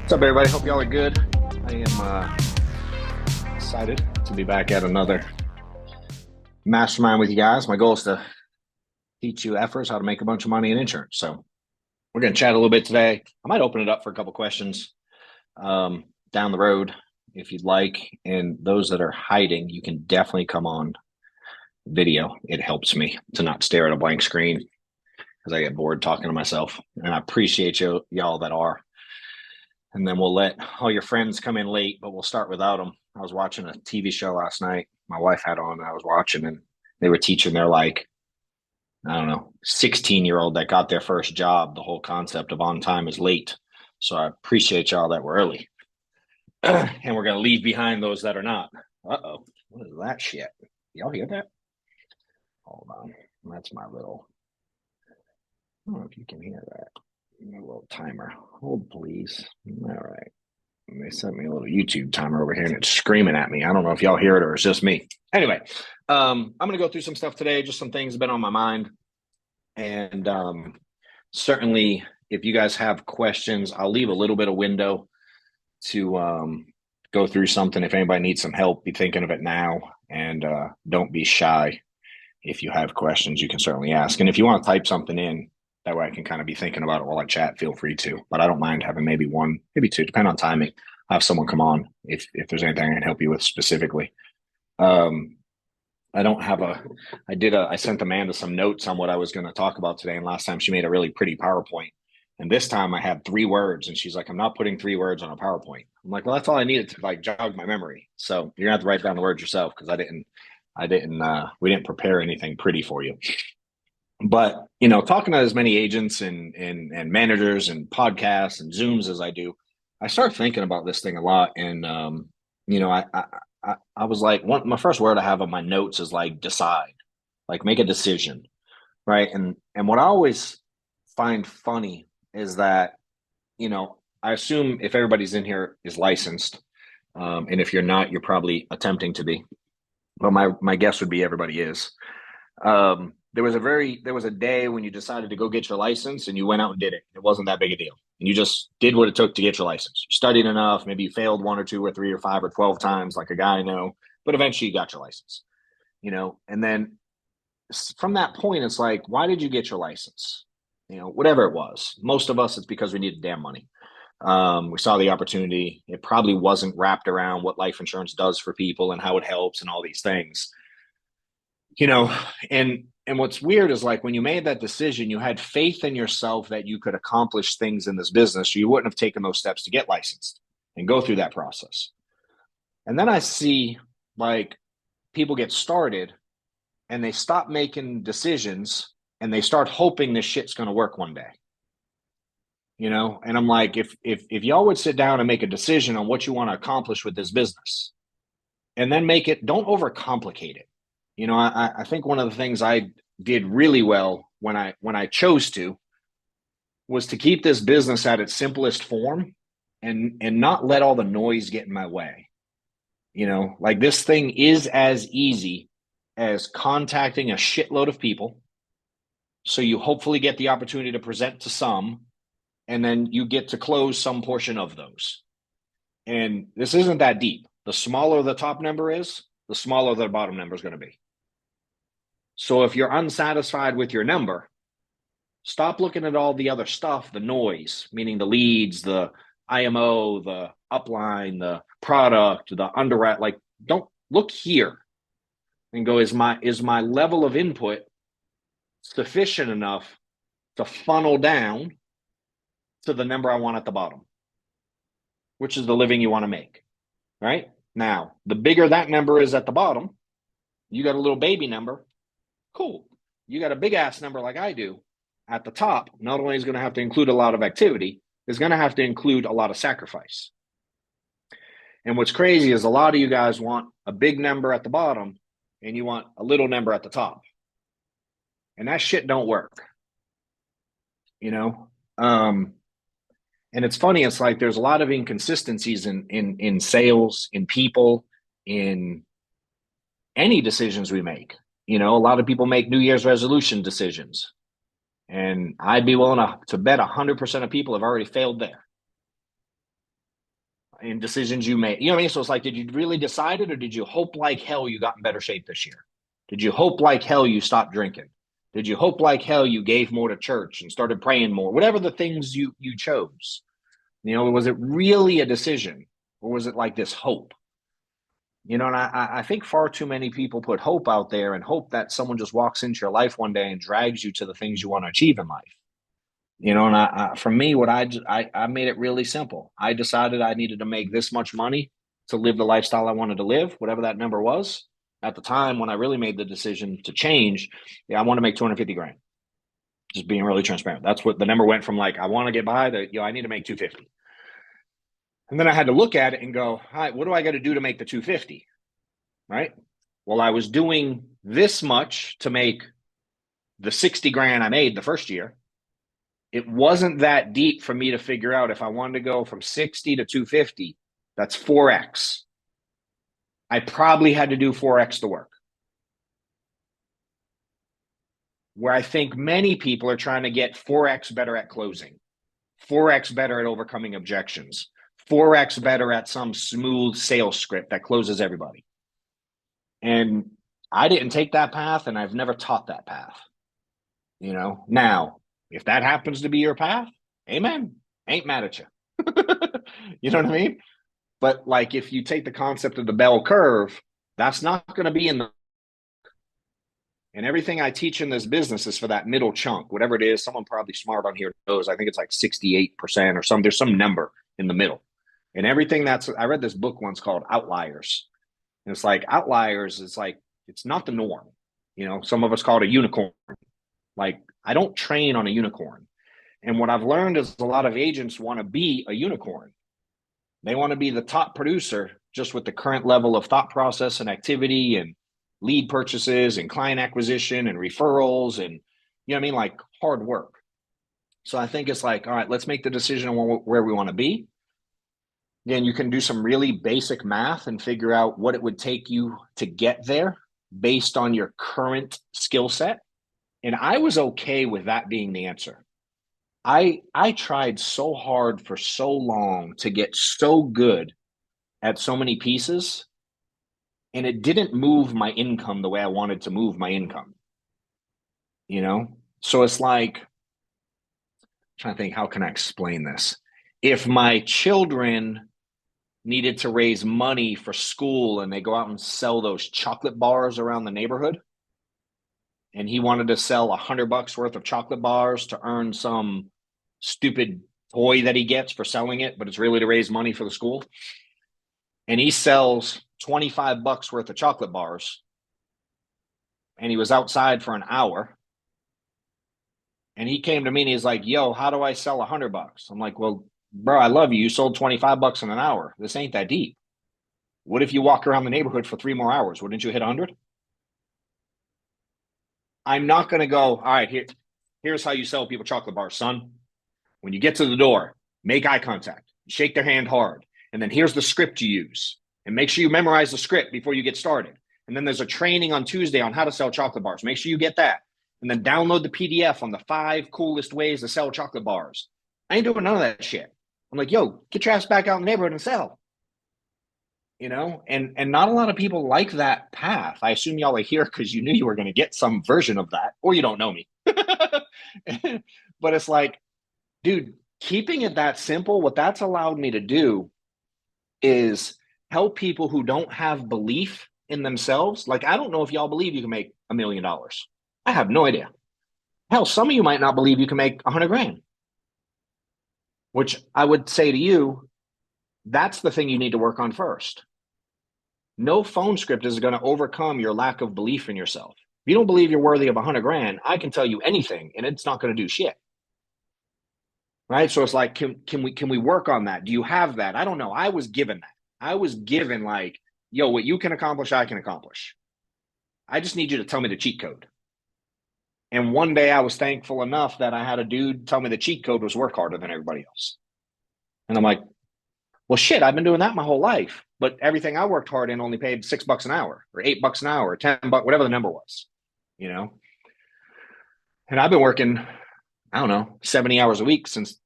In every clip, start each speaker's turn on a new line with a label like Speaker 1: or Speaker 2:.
Speaker 1: What's up, everybody? Hope y'all are good. I am excited to be back at another mastermind with you guys. My goal is to teach you efforts how to make a bunch of money in insurance. So we're going to chat a little bit today. I might open it up for a couple questions down the road if you'd like. And those that are hiding, you can definitely come on video. It helps me to not stare at a blank screen because I get bored talking to myself. And I appreciate y'all that are. And then we'll let all your friends come in late, but we'll start without them. I was watching a TV show last night. My wife had on, and I was watching, and they were teaching their, like, I don't know, 16-year-old that got their first job, the whole concept of on time is late. So I appreciate y'all that were early. And we're going to leave behind those that are not. Uh-oh. What is that shit? Y'all hear that? Hold on. That's my little, I don't know if you can hear that. A little timer. Hold, please. All right. And they sent me a little YouTube timer over here and it's screaming at me. I don't know if y'all hear it or it's just me. Anyway, I'm going to go through some stuff today, just some things have been on my mind. And certainly, if you guys have questions, I'll leave a little bit of window to go through something. If anybody needs some help, be thinking of it now. And don't be shy. If you have questions, you can certainly ask. And if you want to type something in, that way I can kind of be thinking about it while I chat. Feel free to, but I don't mind having maybe one, maybe two, depending on timing. I'll have someone come on if there's anything I can help you with specifically. I don't have I sent Amanda some notes on what I was going to talk about today. And last time she made a really pretty PowerPoint. And this time I had 3 words and she's like, I'm not putting 3 words on a PowerPoint. I'm like, well, that's all I needed to like jog my memory. So you're gonna have to write down the words yourself because we didn't prepare anything pretty for you. But talking to as many agents and managers and podcasts and Zooms as I do, I start thinking about this thing a lot. And I was like, my first word I have on my notes is like decide, like make a decision, right? And what I always find funny is that I assume if everybody's in here is licensed, and if you're not, you're probably attempting to be. But my guess would be everybody is. There was a day when you decided to go get your license and you went out and did it. It wasn't that big a deal. And you just did what it took to get your license. You studied enough. Maybe you failed 1 or 2 or 3 or 5 or 12 times like a guy I know, but eventually you got your license, and then from that point, it's like, why did you get your license? Whatever it was. Most of us, it's because we needed damn money. We saw the opportunity. It probably wasn't wrapped around what life insurance does for people and how it helps and all these things. And what's weird is like when you made that decision, you had faith in yourself that you could accomplish things in this business. So you wouldn't have taken those steps to get licensed and go through that process. And then I see like people get started and they stop making decisions and they start hoping this shit's going to work one day. And I'm like, if y'all would sit down and make a decision on what you want to accomplish with this business and then don't overcomplicate it. I think one of the things I did really well when I chose to was to keep this business at its simplest form and not let all the noise get in my way. Like this thing is as easy as contacting a shitload of people. So you hopefully get the opportunity to present to some, and then you get to close some portion of those. And this isn't that deep. The smaller the top number is, the smaller the bottom number is going to be. So if you're unsatisfied with your number, stop looking at all the other stuff, the noise, meaning the leads, the IMO, the upline, the product, the underwrite. Like, don't look here and go, is my level of input sufficient enough to funnel down to the number I want at the bottom, which is the living you want to make, right? Now, the bigger that number is at the bottom, you got a little baby number. Cool. You got a big ass number like I do at the top. Not only is going to have to include a lot of activity, it's going to have to include a lot of sacrifice. And what's crazy is a lot of you guys want a big number at the bottom and you want a little number at the top. And that shit don't work. And it's funny, it's like there's a lot of inconsistencies in sales, in people, in any decisions we make. A lot of people make New Year's resolution decisions. And I'd be willing to bet 100% of people have already failed there. in decisions you made. You know what I mean? So it's like, did you really decide it, or did you hope like hell you got in better shape this year? Did you hope like hell you stopped drinking? Did you hope like hell you gave more to church and started praying more? Whatever the things you chose. You know, was it really a decision, or was it like this hope? You know, and I think far too many people put hope out there and hope that someone just walks into your life one day and drags you to the things you want to achieve in life. You know, and for me, what I made it really simple. I decided I needed to make this much money to live the lifestyle I wanted to live, whatever that number was. At the time when I really made the decision to change, yeah, I want to make 250 grand. Just being really transparent. That's what the number went from, like, I want to get by to, I need to make 250. And then I had to look at it and go, all right, what do I got to do to make the 250? Right. Well, I was doing this much to make the 60 grand I made the first year. It wasn't that deep for me to figure out if I wanted to go from 60 to 250, that's 4X. I probably had to do 4X to work. Where I think many people are trying to get 4X better at closing, 4X better at overcoming objections, 4X better at some smooth sales script that closes everybody. And I didn't take that path, and I've never taught that path. You know, now, if that happens to be your path, amen. Ain't mad at you. You know what I mean? But like, if you take the concept of the bell curve, that's not going to be in the. And everything I teach in this business is for that middle chunk, whatever it is. Someone probably smart on here knows. I think it's like 68% or some. There's some number in the middle. And everything that's. I read this book once called Outliers. And it's like outliers is like, it's not the norm. You know, some of us call it a unicorn. Like, I don't train on a unicorn. And what I've learned is a lot of agents want to be a unicorn. They want to be the top producer just with the current level of thought process and activity and lead purchases and client acquisition and referrals and, you know what I mean, like hard work. So I think it's like, all right, let's make the decision on where we want to be. Again, you can do some really basic math and figure out what it would take you to get there based on your current skill set. And I was okay with that being the answer. I tried so hard for so long to get so good at so many pieces, and it didn't move my income the way I wanted to move my income. You know? So it's like, I'm trying to think, how can I explain this? If my children needed to raise money for school and they go out and sell those chocolate bars around the neighborhood, and he wanted to sell $100 worth of chocolate bars to earn some stupid toy that he gets for selling it, but it's really to raise money for the school. And he sells $25 worth of chocolate bars. And he was outside for an hour. And he came to me and he's like, yo, how do I sell $100? I'm like, well, bro, I love you. You sold $25 in an hour. This ain't that deep. What if you walk around the neighborhood for 3 more hours? Wouldn't you hit 100? I'm not going to go, all right, here's how you sell people chocolate bars, son. When you get to the door, make eye contact, shake their hand hard. And then here's the script you use. And make sure you memorize the script before you get started. And then there's a training on Tuesday on how to sell chocolate bars. Make sure you get that. And then download the PDF on the 5 coolest ways to sell chocolate bars. I ain't doing none of that shit. I'm like, yo, get your ass back out in the neighborhood and sell. You know, and not a lot of people like that path. I assume y'all are here because you knew you were going to get some version of that, or you don't know me. But it's like, dude, keeping it that simple, what that's allowed me to do is help people who don't have belief in themselves. Like, I don't know if y'all believe you can make $1 million. I have no idea. Hell, some of you might not believe you can make 100 grand, which I would say to you, that's the thing you need to work on first. No phone script is going to overcome your lack of belief in yourself. If you don't believe you're worthy of 100 grand, I can tell you anything and it's not going to do shit. Right? So it's like, can we work on that? Do you have that? I don't know. I was given that. I was given like, yo, what you can accomplish, I can accomplish. I just need you to tell me the cheat code. And one day I was thankful enough that I had a dude tell me the cheat code was work harder than everybody else. And I'm like, well, shit, I've been doing that my whole life. But everything I worked hard in only paid $6 an hour or $8 an hour or $10, whatever the number was, you know? And I've been working, I don't know, 70 hours a week since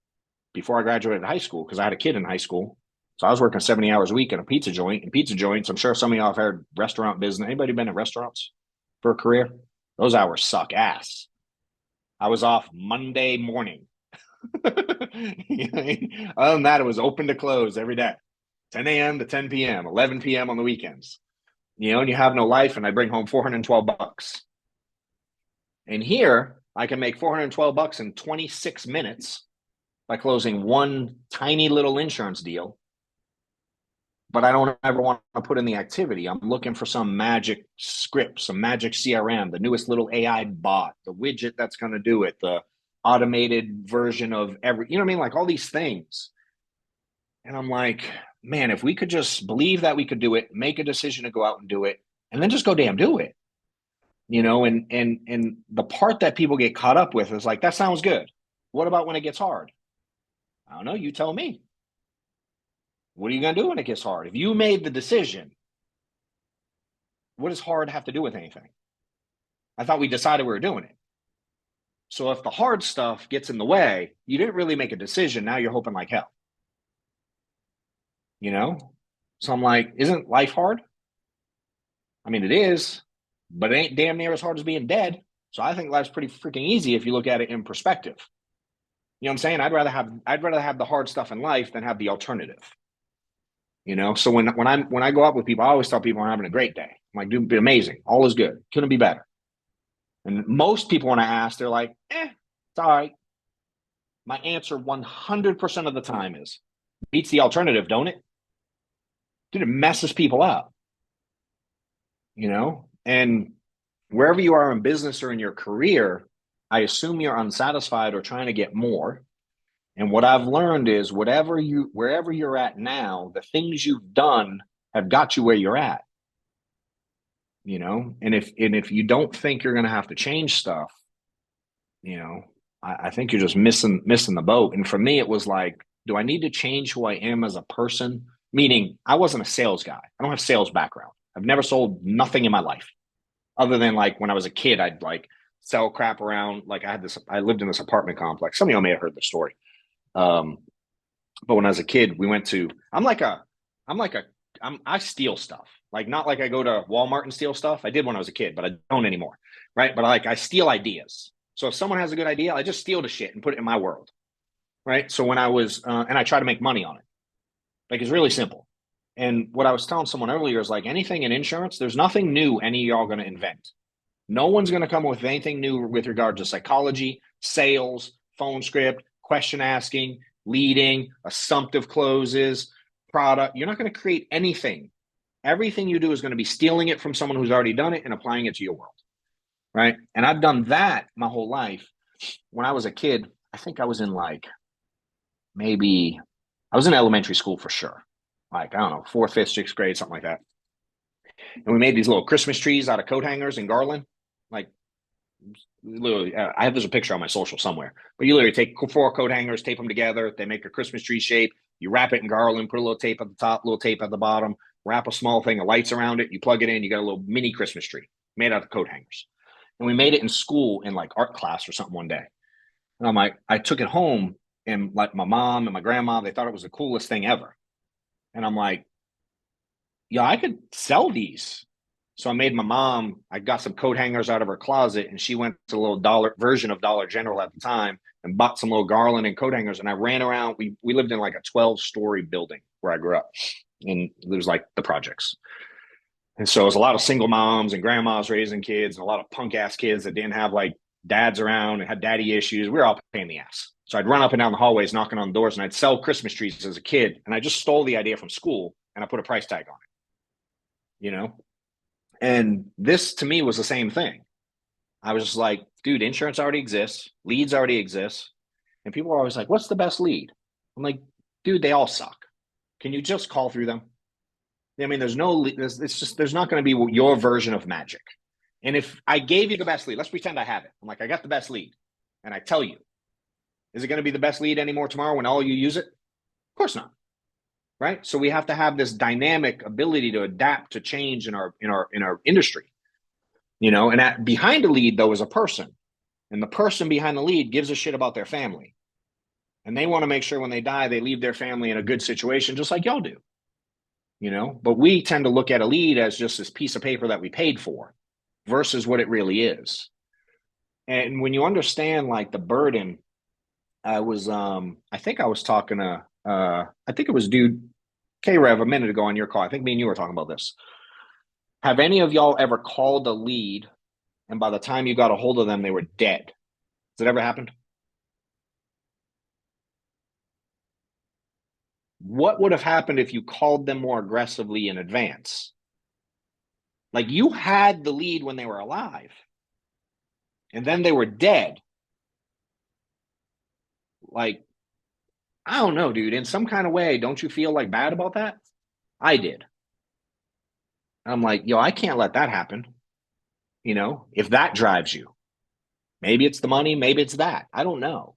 Speaker 1: before I graduated high school because I had a kid in high school. So I was working 70 hours a week in a pizza joint. And pizza joints, I'm sure some of y'all have heard restaurant business. Anybody been in restaurants for a career? Those hours suck ass. I was off Monday morning. You know what I mean? Other than that, it was open to close every day, 10 a.m. to 10 p.m., 11 p.m. on the weekends. You know, and you have no life, and I bring home $412. And here, I can make $412 in 26 minutes by closing one tiny little insurance deal. But I don't ever want to put in the activity. I'm looking for some magic script, some magic CRM, the newest little AI bot, the widget that's going to do it, the automated version of every, you know what I mean? Like all these things. And I'm like, man, if we could just believe that we could do it, make a decision to go out and do it, and then just go damn do it. You know, and the part that people get caught up with is like, that sounds good. What about when it gets hard? I don't know. You tell me. What are you going to do when it gets hard? If you made the decision, what does hard have to do with anything? I thought we decided we were doing it. So if the hard stuff gets in the way, you didn't really make a decision. Now you're hoping like hell. You know? So I'm like, isn't life hard? I mean, it is, but it ain't damn near as hard as being dead. So I think life's pretty freaking easy if you look at it in perspective. You know what I'm saying? I'd rather have the hard stuff in life than have the alternative. You know, so when I go out with people, I always tell people I'm having a great day. I'm like, dude, be amazing. All is good. Couldn't be better. And most people, when I ask, they're like, it's all right. My answer 100% of the time is, beats the alternative, don't it? Dude, it messes people up. You know, and wherever you are in business or in your career, I assume you're unsatisfied or trying to get more. And what I've learned is wherever you're at now, the things you've done have got you where you're at. You know, and if you don't think you're going to have to change stuff, you know, I think you're just missing the boat. And for me, it was like, do I need to change who I am as a person? Meaning, I wasn't a sales guy. I don't have sales background. I've never sold nothing in my life, other than like when I was a kid, I'd like sell crap around. Like I lived in this apartment complex. Some of y'all may have heard the story. But when I was a kid, we went to, I steal stuff. Like, not like I go to Walmart and steal stuff. I did when I was a kid, but I don't anymore. Right. But I steal ideas. So if someone has a good idea, I just steal the shit and put it in my world. Right. So when I was, and I try to make money on it. Like, it's really simple. And what I was telling someone earlier is like anything in insurance, there's nothing new any of y'all going to invent. No one's going to come with anything new with regard to psychology, sales, phone script, question asking, leading, assumptive closes, product. You're not going to create anything. Everything you do is going to be stealing it from someone who's already done it and applying it to your world. Right. And I've done that my whole life. When I was a kid, I think I was in like, maybe I was in elementary school for sure. Like, I don't know, 4th, 5th, 6th grade, something like that. And we made these little Christmas trees out of coat hangers and garland. Like, literally, I have, there's a picture on my social somewhere, but you literally take 4 coat hangers, tape them together. They make a Christmas tree shape. You wrap it in garland, put a little tape at the top, little tape at the bottom, wrap a small thing of lights around it. You plug it in, you got a little mini Christmas tree made out of coat hangers. And we made it in school in like art class or something one day. And I'm like, I took it home, and like my mom and my grandma, they thought it was the coolest thing ever. And I'm like, yeah, I could sell these. So I made my mom, I got some coat hangers out of her closet, and she went to a little dollar version of Dollar General at the time and bought some little garland and coat hangers. And I ran around. We lived in like a 12-story building where I grew up. And there's like the projects. And so it was a lot of single moms and grandmas raising kids, and a lot of punk ass kids that didn't have like dads around and had daddy issues. We were all a pain in the ass. So I'd run up and down the hallways, knocking on doors, and I'd sell Christmas trees as a kid. And I just stole the idea from school, and I put a price tag on it, you know? And this to me was the same thing. I was just like, dude, insurance already exists. Leads already exist. And people are always like, what's the best lead? I'm like, dude, they all suck. Can you just call through them? I mean, there's not going to be your version of magic. And if I gave you the best lead, let's pretend I have it. I'm like, I got the best lead. And I tell you, is it going to be the best lead anymore tomorrow when all you use it? Of course not. Right. So we have to have this dynamic ability to adapt to change in our industry, you know, and behind the lead, though, is a person, and the person behind the lead gives a shit about their family. And they want to make sure when they die, they leave their family in a good situation, just like y'all do. But we tend to look at a lead as just this piece of paper that we paid for versus what it really is. And when you understand like the burden, I think I was talking to, I think it was dude K-Rev a minute ago on your call. I think me and you were talking about this. Have any of y'all ever called a lead and by the time you got a hold of them, they were dead? Has it ever happened? What would have happened if you called them more aggressively in advance? Like you had the lead when they were alive and then they were dead. Like, I don't know, dude. In some kind of way, don't you feel like bad about that? I did. I'm like, yo, I can't let that happen. If that drives you, maybe it's the money, maybe it's that. I don't know.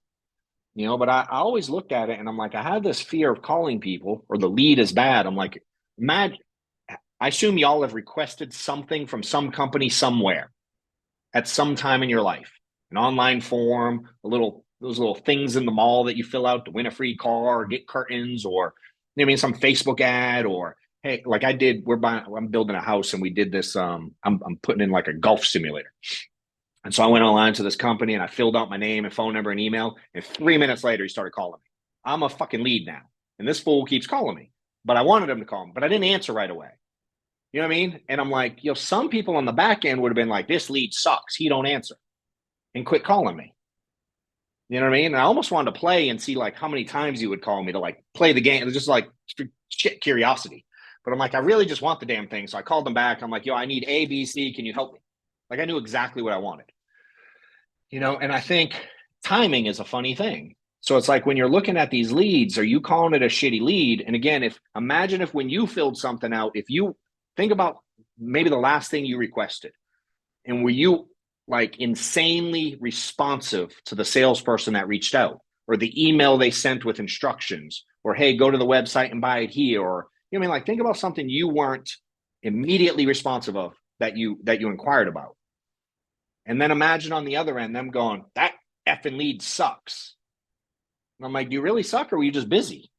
Speaker 1: But I always looked at it and I'm like, I have this fear of calling people or the lead is bad. I'm like, imagine, I assume y'all have requested something from some company somewhere at some time in your life, an online form, those little things in the mall that you fill out to win a free car or get curtains or, some Facebook ad or, hey, like I'm building a house and we did this. I'm putting in like a golf simulator. And so I went online to this company and I filled out my name and phone number and email. And 3 minutes later, he started calling me. I'm a fucking lead now. And this fool keeps calling me. But I wanted him to call me, but I didn't answer right away. You know what I mean? And I'm like, some people on the back end would have been like, this lead sucks. He don't answer and quit calling me. You know what I mean? And I almost wanted to play and see like how many times he would call me to like play the game. It was just like shit curiosity. But I'm like, I really just want the damn thing. So I called him back. I'm like, I need A, B, C. Can you help me? Like I knew exactly what I wanted. And I think timing is a funny thing. So it's like when you're looking at these leads, are you calling it a shitty lead? And again, imagine if when you filled something out, if you think about maybe the last thing you requested, and were you like insanely responsive to the salesperson that reached out, or the email they sent with instructions, or hey, go to the website and buy it here, or like think about something you weren't immediately responsive of that you inquired about. And then imagine on the other end them going, that effing lead sucks. And I'm like, do you really suck or were you just busy?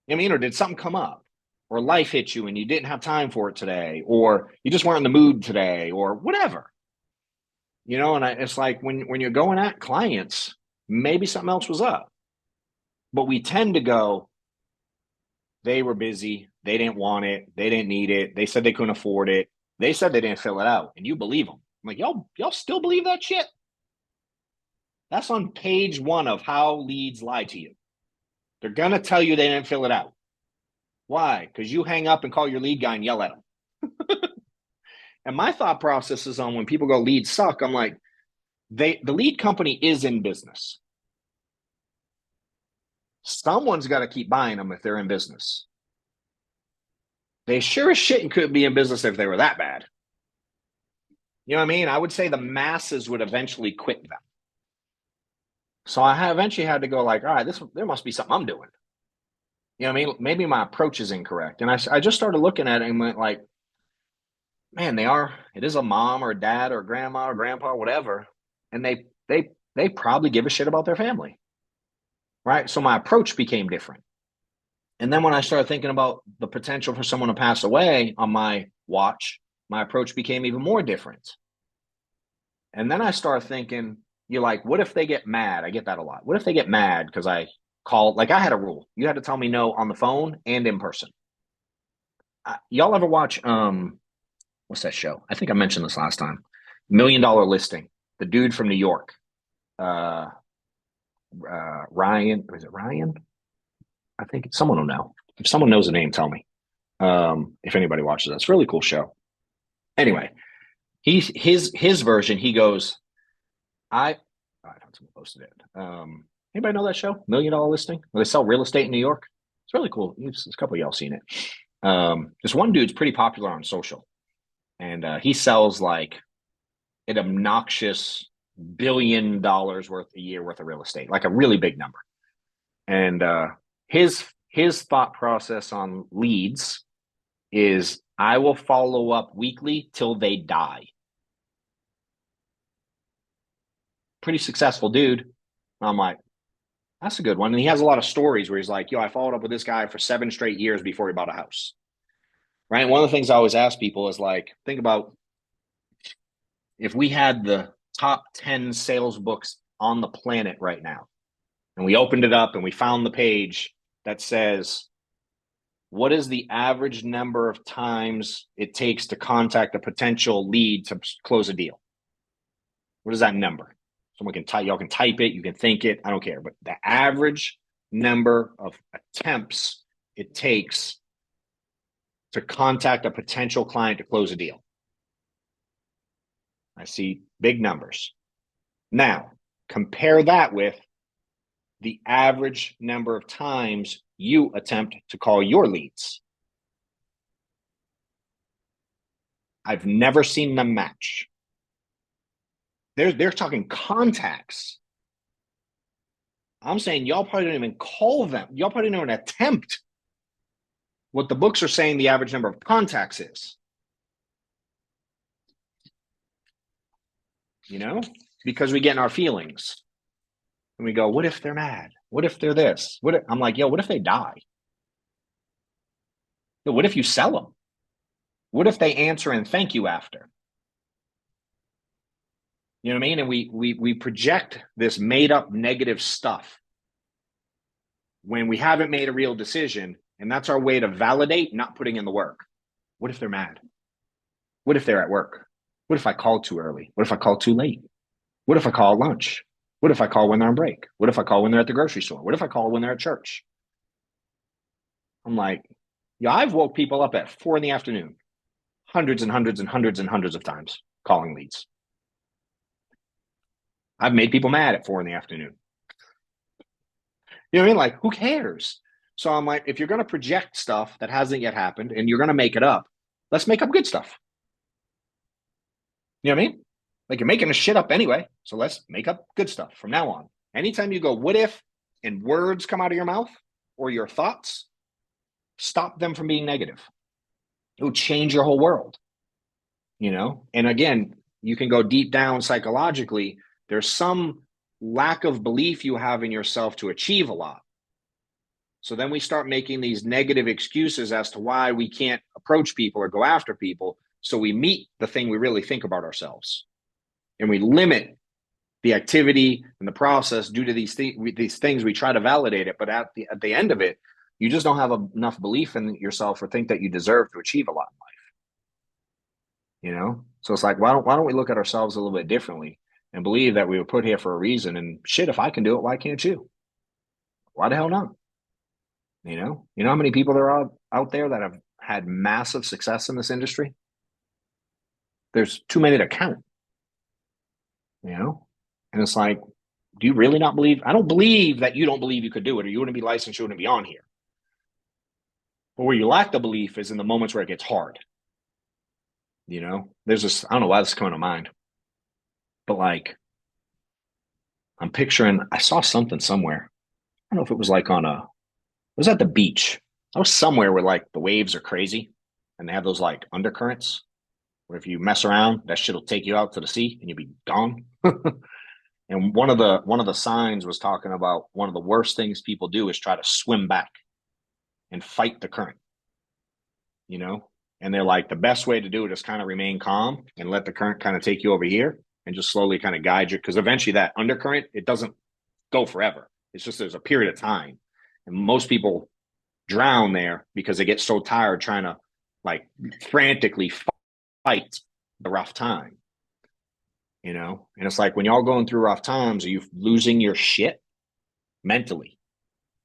Speaker 1: Or did something come up? Or life hit you and you didn't have time for it today, or you just weren't in the mood today, or whatever. And it's like when you're going at clients, maybe something else was up. But we tend to go, they were busy, they didn't want it, they didn't need it, they said they couldn't afford it, they said they didn't fill it out, and you believe them. I'm like, y'all still believe that shit? That's on page 1 of how leads lie to you. They're going to tell you they didn't fill it out. Why? Because you hang up and call your lead guy and yell at him. And my thought process is on when people go, leads suck, I'm like, the lead company is in business. Someone's got to keep buying them if they're in business. They sure as shit could be in business if they were that bad. You know what I mean? I would say the masses would eventually quit them. So I eventually had to go like, all right, there must be something I'm doing. You know what I mean? Maybe my approach is incorrect. And I just started looking at it and went like, man, it is a mom or a dad or a grandma or grandpa or whatever. And they probably give a shit about their family. Right. So my approach became different. And then when I started thinking about the potential for someone to pass away on my watch, my approach became even more different. And then I started thinking, you're like, what if they get mad? I get that a lot. What if they get mad because I called? Like I had a rule. You had to tell me no on the phone and in person. Y'all ever watch, what's that show? I think I mentioned this last time. $1 Million Listing. The dude from New York. Ryan, was it Ryan? I think someone will know. If someone knows the name, tell me. If anybody watches that, it's a really cool show. Anyway, his version. He goes, I found someone posted it. Anybody know that show, $1 Million Listing? Where they sell real estate in New York. It's really cool. There's a couple of y'all seen it. This one dude's pretty popular on social, and he sells like an obnoxious $1 billion worth a year worth of real estate, like a really big number. And his thought process on leads is, I will follow up weekly till they die. Pretty successful dude. I'm like, That's a good one. And he has a lot of stories where he's like, yo, I followed up with this guy for 7 straight years before he bought a house. Right. And one of the things I always ask people is like, think about if we had the top 10 sales books on the planet right now, and we opened it up and we found the page that says, what is the average number of times it takes to contact a potential lead to close a deal? What is that number? Someone can type, y'all can type it, you can think it, I don't care. But the average number of attempts it takes to contact a potential client to close a deal. I see big numbers. Now, compare that with the average number of times you attempt to call your leads. I've never seen them match. They're talking contacts. I'm saying y'all probably don't even call them. Y'all probably don't even attempt what the books are saying the average number of contacts is. You know, because we get in our feelings and we go, what if they're mad? What if they're this? What if, I'm like, yo, what if they die? Yo, what if you sell them? What if they answer and thank you after? You know what I mean? And we project this made up negative stuff when we haven't made a real decision. And that's our way to validate not putting in the work. What if they're mad? What if they're at work? What if I call too early? What if I call too late? What if I call lunch? What if I call when they're on break? What if I call when they're at the grocery store? What if I call when they're at church? I'm like, yeah, I've woke people up at 4 p.m, hundreds and hundreds and hundreds and hundreds of times calling leads. I've made people mad at 4 p.m. You know what I mean? Like, who cares? So I'm like, if you're going to project stuff that hasn't yet happened and you're going to make it up, let's make up good stuff. You know what I mean? Like, you're making the shit up anyway. So let's make up good stuff from now on. Anytime you go, what if, and words come out of your mouth or your thoughts, stop them from being negative. It will change your whole world. You know? And again, you can go deep down psychologically. There's some lack of belief you have in yourself to achieve a lot. So then we start making these negative excuses as to why we can't approach people or go after people. So we meet the thing we really think about ourselves. And we limit the activity and the process due to these things. We try to validate it, but at the end of it, you just don't have enough belief in yourself or think that you deserve to achieve a lot in life. You know? So it's like, why don't we look at ourselves a little bit differently and believe that we were put here for a reason? And shit, if I can do it, why can't you? Why the hell not? You know how many people there are out there that have had massive success in this industry? There's too many to count. You know? And it's like, do you really not believe? I don't believe that you don't believe you could do it, or you wouldn't be licensed, you wouldn't be on here. But where you lack the belief is in the moments where it gets hard. You know, there's this, I don't know why this is coming to mind, but like, I'm picturing, I saw something somewhere. I don't know if it was like it was at the beach. I was somewhere where like the waves are crazy and they have those like undercurrents where if you mess around, that shit will take you out to the sea and you'll be gone. And one of the signs was talking about one of the worst things people do is try to swim back and fight the current, you know? And they're like, the best way to do it is kind of remain calm and let the current kind of take you over here and just slowly kind of guide you. Because eventually that undercurrent, it doesn't go forever. It's just there's a period of time. And most people drown there because they get so tired trying to like frantically fight the rough time. You know, and it's like when y'all going through rough times, are you losing your shit mentally?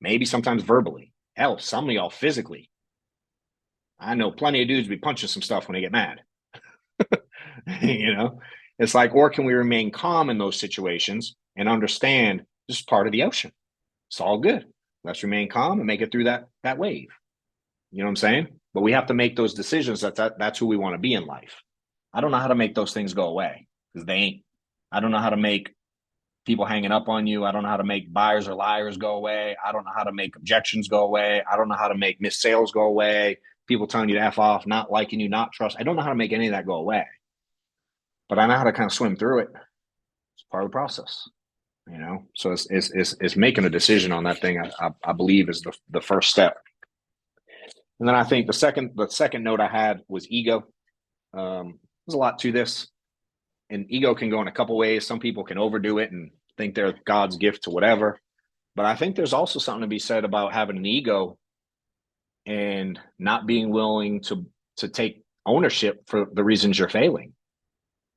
Speaker 1: Maybe sometimes verbally. Hell, some of y'all physically. I know plenty of dudes be punching some stuff when they get mad. You know, it's like, or can we remain calm in those situations and understand this is part of the ocean? It's all good. Let's remain calm and make it through that wave. You know what I'm saying? But we have to make those decisions. That's who we want to be in life. I don't know how to make those things go away. Because they ain't. I don't know how to make people hanging up on you. I don't know how to make buyers or liars go away. I don't know how to make objections go away. I don't know how to make missed sales go away. People telling you to F off, not liking you, not trust. I don't know how to make any of that go away. But I know how to kind of swim through it. It's part of the process. So it's making a decision on that thing. I believe is the first step. And then I think the second note I had was ego. There's a lot to this, and ego can go in a couple ways. Some people can overdo it and think they're God's gift to whatever, but I think there's also something to be said about having an ego and not being willing to take ownership for the reasons you're failing.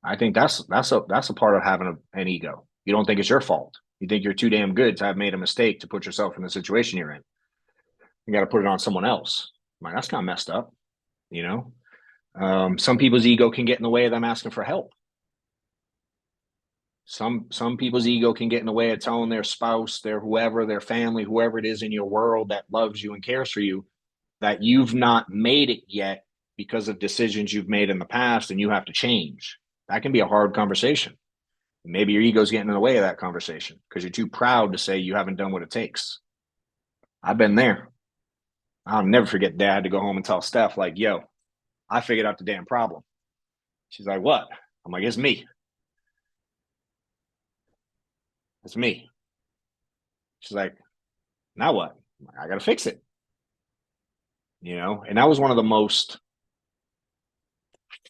Speaker 1: I think that's a part of having an ego. You don't think it's your fault. You think you're too damn good to have made a mistake to put yourself in the situation you're in. You got to put it on someone else. I'm like, that's not messed up, you know. Some people's ego can get in the way of them asking for help. Some people's ego can get in the way of telling their spouse, their whoever, their family, whoever it is in your world that loves you and cares for you, that you've not made it yet because of decisions you've made in the past and you have to change. That can be a hard conversation. Maybe your ego's getting in the way of that conversation because you're too proud to say you haven't done what it takes. I've been there. I'll never forget Dad had to go home and tell Steph, like, yo, I figured out the damn problem. She's like, what? I'm like, it's me. It's me. She's like, now what? I got to fix it. And that was one of the most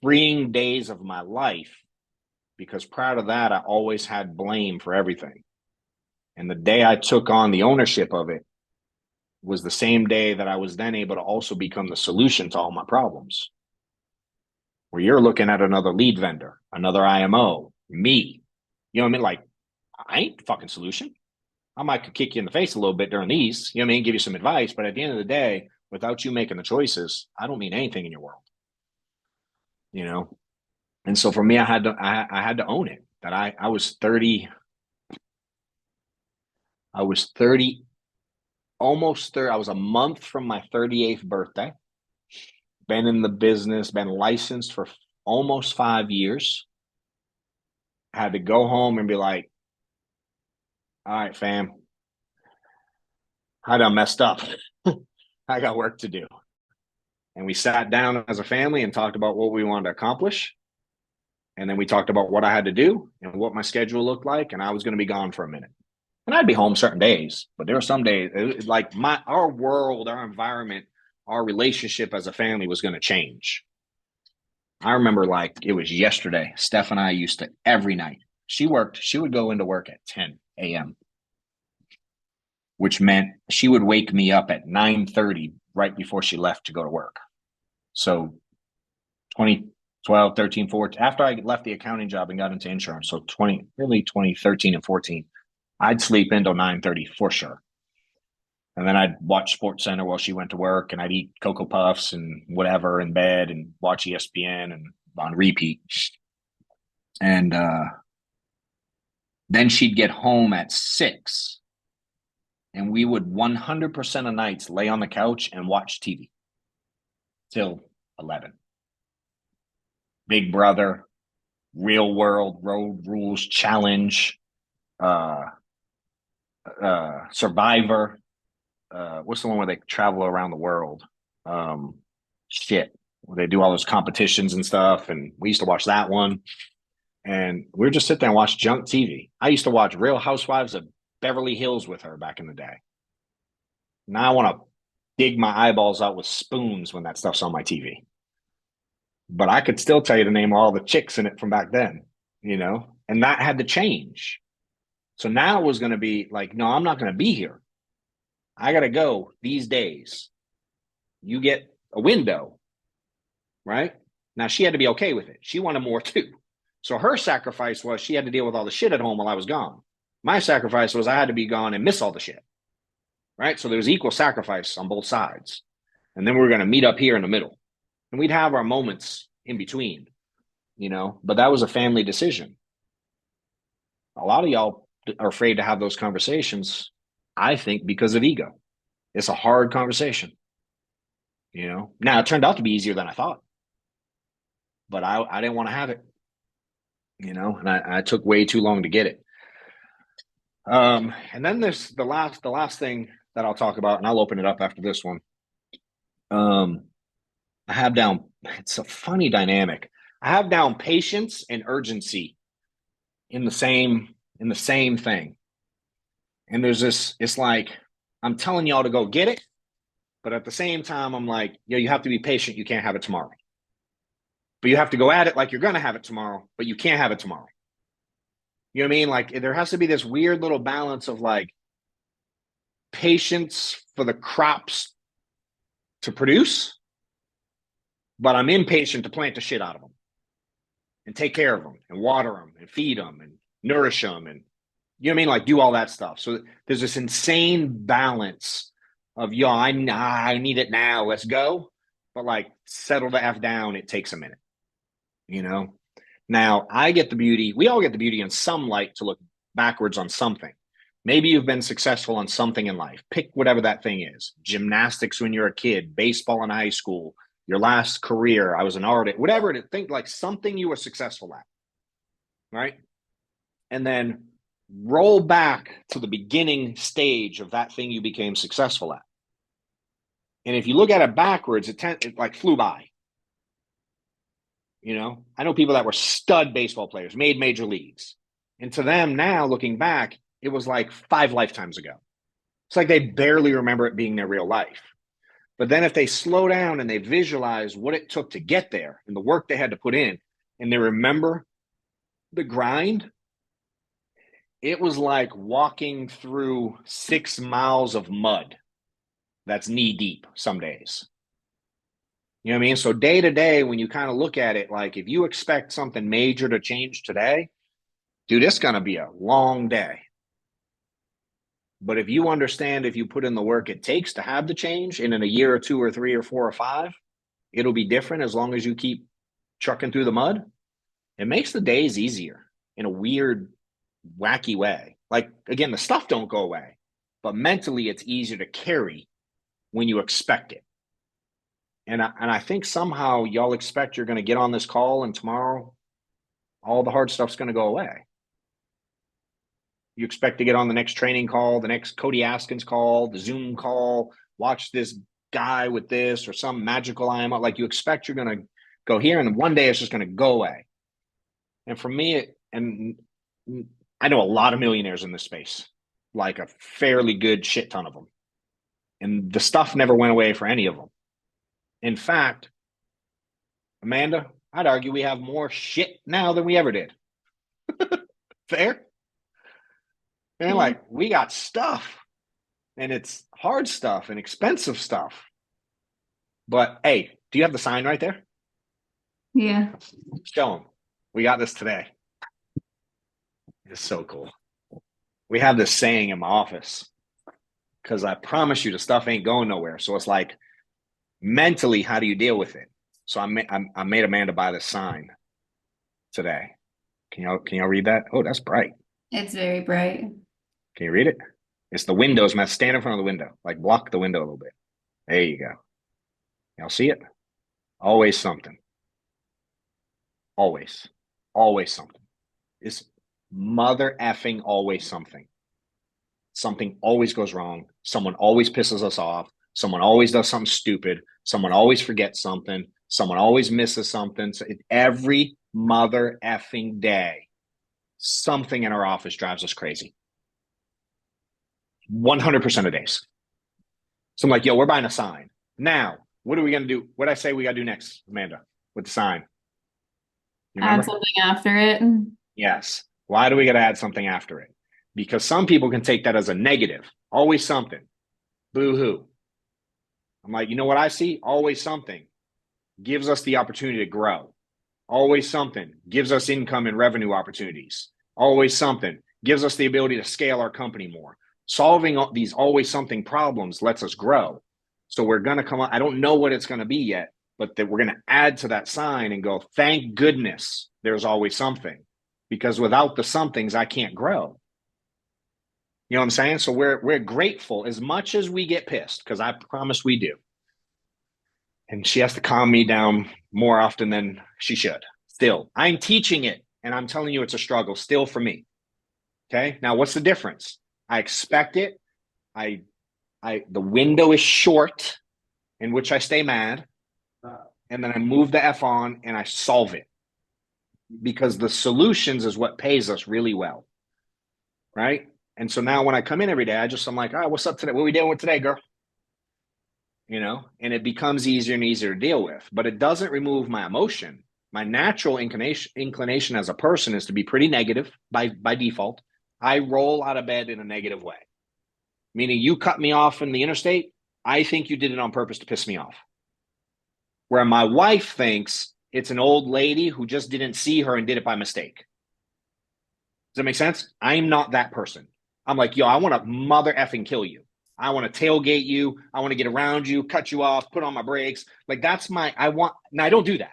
Speaker 1: freeing days of my life because prior to that, I always had blame for everything. And the day I took on the ownership of it was the same day that I was then able to also become the solution to all my problems. Where you're looking at another lead vendor, another IMO, me. You know what I mean? Like, I ain't the fucking solution. I might kick you in the face a little bit during these, you know what I mean? Give you some advice. But at the end of the day, without you making the choices, I don't mean anything in your world. And so for me, I had to own it. That I was 30. I was 30, almost 30. I was a month from my 38th birthday. Been in the business, been licensed for almost 5 years. I had to go home and be like, all right, fam, I done messed up. I got work to do. And we sat down as a family and talked about what we wanted to accomplish. And then we talked about what I had to do and what my schedule looked like. And I was going to be gone for a minute. And I'd be home certain days, but there were some days like our world, our environment, our relationship as a family was going to change. I remember like it was yesterday. Steph and I used to every night. She would go into work at 10 a.m., which meant she would wake me up at 9:30 right before she left to go to work. So 2012, 13, 14, after I left the accounting job and got into insurance, so 2013 and 14, I'd sleep until 9:30 for sure. And then I'd watch Sports Center while she went to work, and I'd eat Cocoa Puffs and whatever in bed and watch ESPN and on repeat. And then she'd get home at 6, and we would 100% of nights lay on the couch and watch TV till 11. Big Brother, Real World, Road Rules Challenge, Survivor. What's the one where they travel around the world? Where they do all those competitions and stuff. And we used to watch that one. And we would just sit there and watch junk TV. I used to watch Real Housewives of Beverly Hills with her back in the day. Now I want to dig my eyeballs out with spoons when that stuff's on my TV. But I could still tell you the name of all the chicks in it from back then, and that had to change. So now it was going to be like, no, I'm not going to be here. I got to go these days. You get a window, right? Now she had to be okay with it. She wanted more too. So her sacrifice was she had to deal with all the shit at home while I was gone. My sacrifice was I had to be gone and miss all the shit, right? So there was equal sacrifice on both sides. And then we were going to meet up here in the middle. And we'd have our moments in between, but that was a family decision. A lot of y'all are afraid to have those conversations, I think, because of ego. It's a hard conversation, Now, it turned out to be easier than I thought. But I didn't want to have it, and I took way too long to get it. And then there's the last thing that I'll talk about, and I'll open it up after this one. I have down, it's a funny dynamic. I have down patience and urgency in the same thing. And there's this, it's like, I'm telling y'all to go get it. But at the same time, I'm like, you have to be patient. You can't have it tomorrow. But you have to go at it like you're going to have it tomorrow, but you can't have it tomorrow. You know what I mean? Like there has to be this weird little balance of like patience for the crops to produce, but I'm impatient to plant the shit out of them and take care of them and water them and feed them and nourish them and, you know what I mean? Like do all that stuff. So there's this insane balance of, I need it now. Let's go. But like settle the F down. It takes a minute, you know? Now I get the beauty. We all get the beauty in some light to look backwards on something. Maybe you've been successful on something in life. Pick whatever that thing is. Gymnastics when you're a kid, baseball in high school, your last career, I was an artist, whatever it is, think like something you were successful at, right? And then roll back to the beginning stage of that thing you became successful at. And if you look at it backwards, it like flew by. You know, I know people that were stud baseball players, made major leagues. And to them now, looking back, it was like 5 lifetimes ago. It's like they barely remember it being their real life. But then if they slow down and they visualize what it took to get there and the work they had to put in, and they remember the grind, it was like walking through 6 miles of mud that's knee deep some days. You know what I mean? So day to day, when you kind of look at it, like if you expect something major to change today, dude, it's going to be a long day. But if you understand, if you put in the work it takes to have the change, and in a year or 2 or 3 or 4 or 5, it'll be different as long as you keep trucking through the mud. It makes the days easier in a weird, wacky way. Like, again, the stuff don't go away, but mentally it's easier to carry when you expect it. And I think somehow y'all expect you're going to get on this call and tomorrow all the hard stuff's going to go away. You expect to get on the next training call, the next Cody Askins call, the Zoom call, watch this guy with this or some magical IMO. Like you expect you're going to go here and one day it's just going to go away. And for me, and I know a lot of millionaires in this space, like a fairly good shit ton of them. And the stuff never went away for any of them. In fact, Amanda, I'd argue we have more shit now than we ever did. Fair? And like we got stuff, and it's hard stuff and expensive stuff. But hey, do you have the sign right there?
Speaker 2: Yeah.
Speaker 1: Show them. We got this today. It's so cool. We have this saying in my office because I promise you the stuff ain't going nowhere. So it's like mentally, how do you deal with it? So I made Amanda buy this sign today. Can y'all read that? Oh, that's bright.
Speaker 2: It's very bright.
Speaker 1: Can you read it? It's the windows, man. Stand in front of the window. Like block the window a little bit. There you go. Y'all see it? Always something. Always. Always something. It's mother effing always something. Something always goes wrong. Someone always pisses us off. Someone always does something stupid. Someone always forgets something. Someone always misses something. So every mother effing day, something in our office drives us crazy. 100% of days. So I'm like, yo, we're buying a sign. Now, what are we going to do? What did I say we got to do next, Amanda, with the sign? You
Speaker 2: Add
Speaker 1: remember?
Speaker 2: something after it.
Speaker 1: Yes. Why do we got to add something after it? Because some people can take that as a negative. Always something. Boo-hoo. I'm like, you know what I see? Always something gives us the opportunity to grow. Always something gives us income and revenue opportunities. Always something gives us the ability to scale our company more. Solving these always something problems lets us grow. So we're going to come up. I don't know what it's going to be yet, but that we're going to add to that sign and go, thank goodness there's always something, because without the somethings, I can't grow. You know what I'm saying? So we're grateful as much as we get pissed, because I promise we do. And she has to calm me down more often than she should. Still, I'm teaching it, and I'm telling you it's a struggle still for me. Okay. Now, what's the difference? I expect it. The window is short in which I stay mad, and then I move the F on and I solve it, because the solutions is what pays us really well. Right. And so now when I come in every day, I'm like, all right, what's up today? What are we dealing with today, girl? And it becomes easier and easier to deal with, but it doesn't remove my emotion. My natural inclination as a person is to be pretty negative by default. I roll out of bed in a negative way, meaning you cut me off in the interstate. I think you did it on purpose to piss me off. Where my wife thinks it's an old lady who just didn't see her and did it by mistake. Does that make sense? I'm not that person. I'm like, yo, I want to mother effing kill you. I want to tailgate you. I want to get around you, cut you off, put on my brakes. Like now I don't do that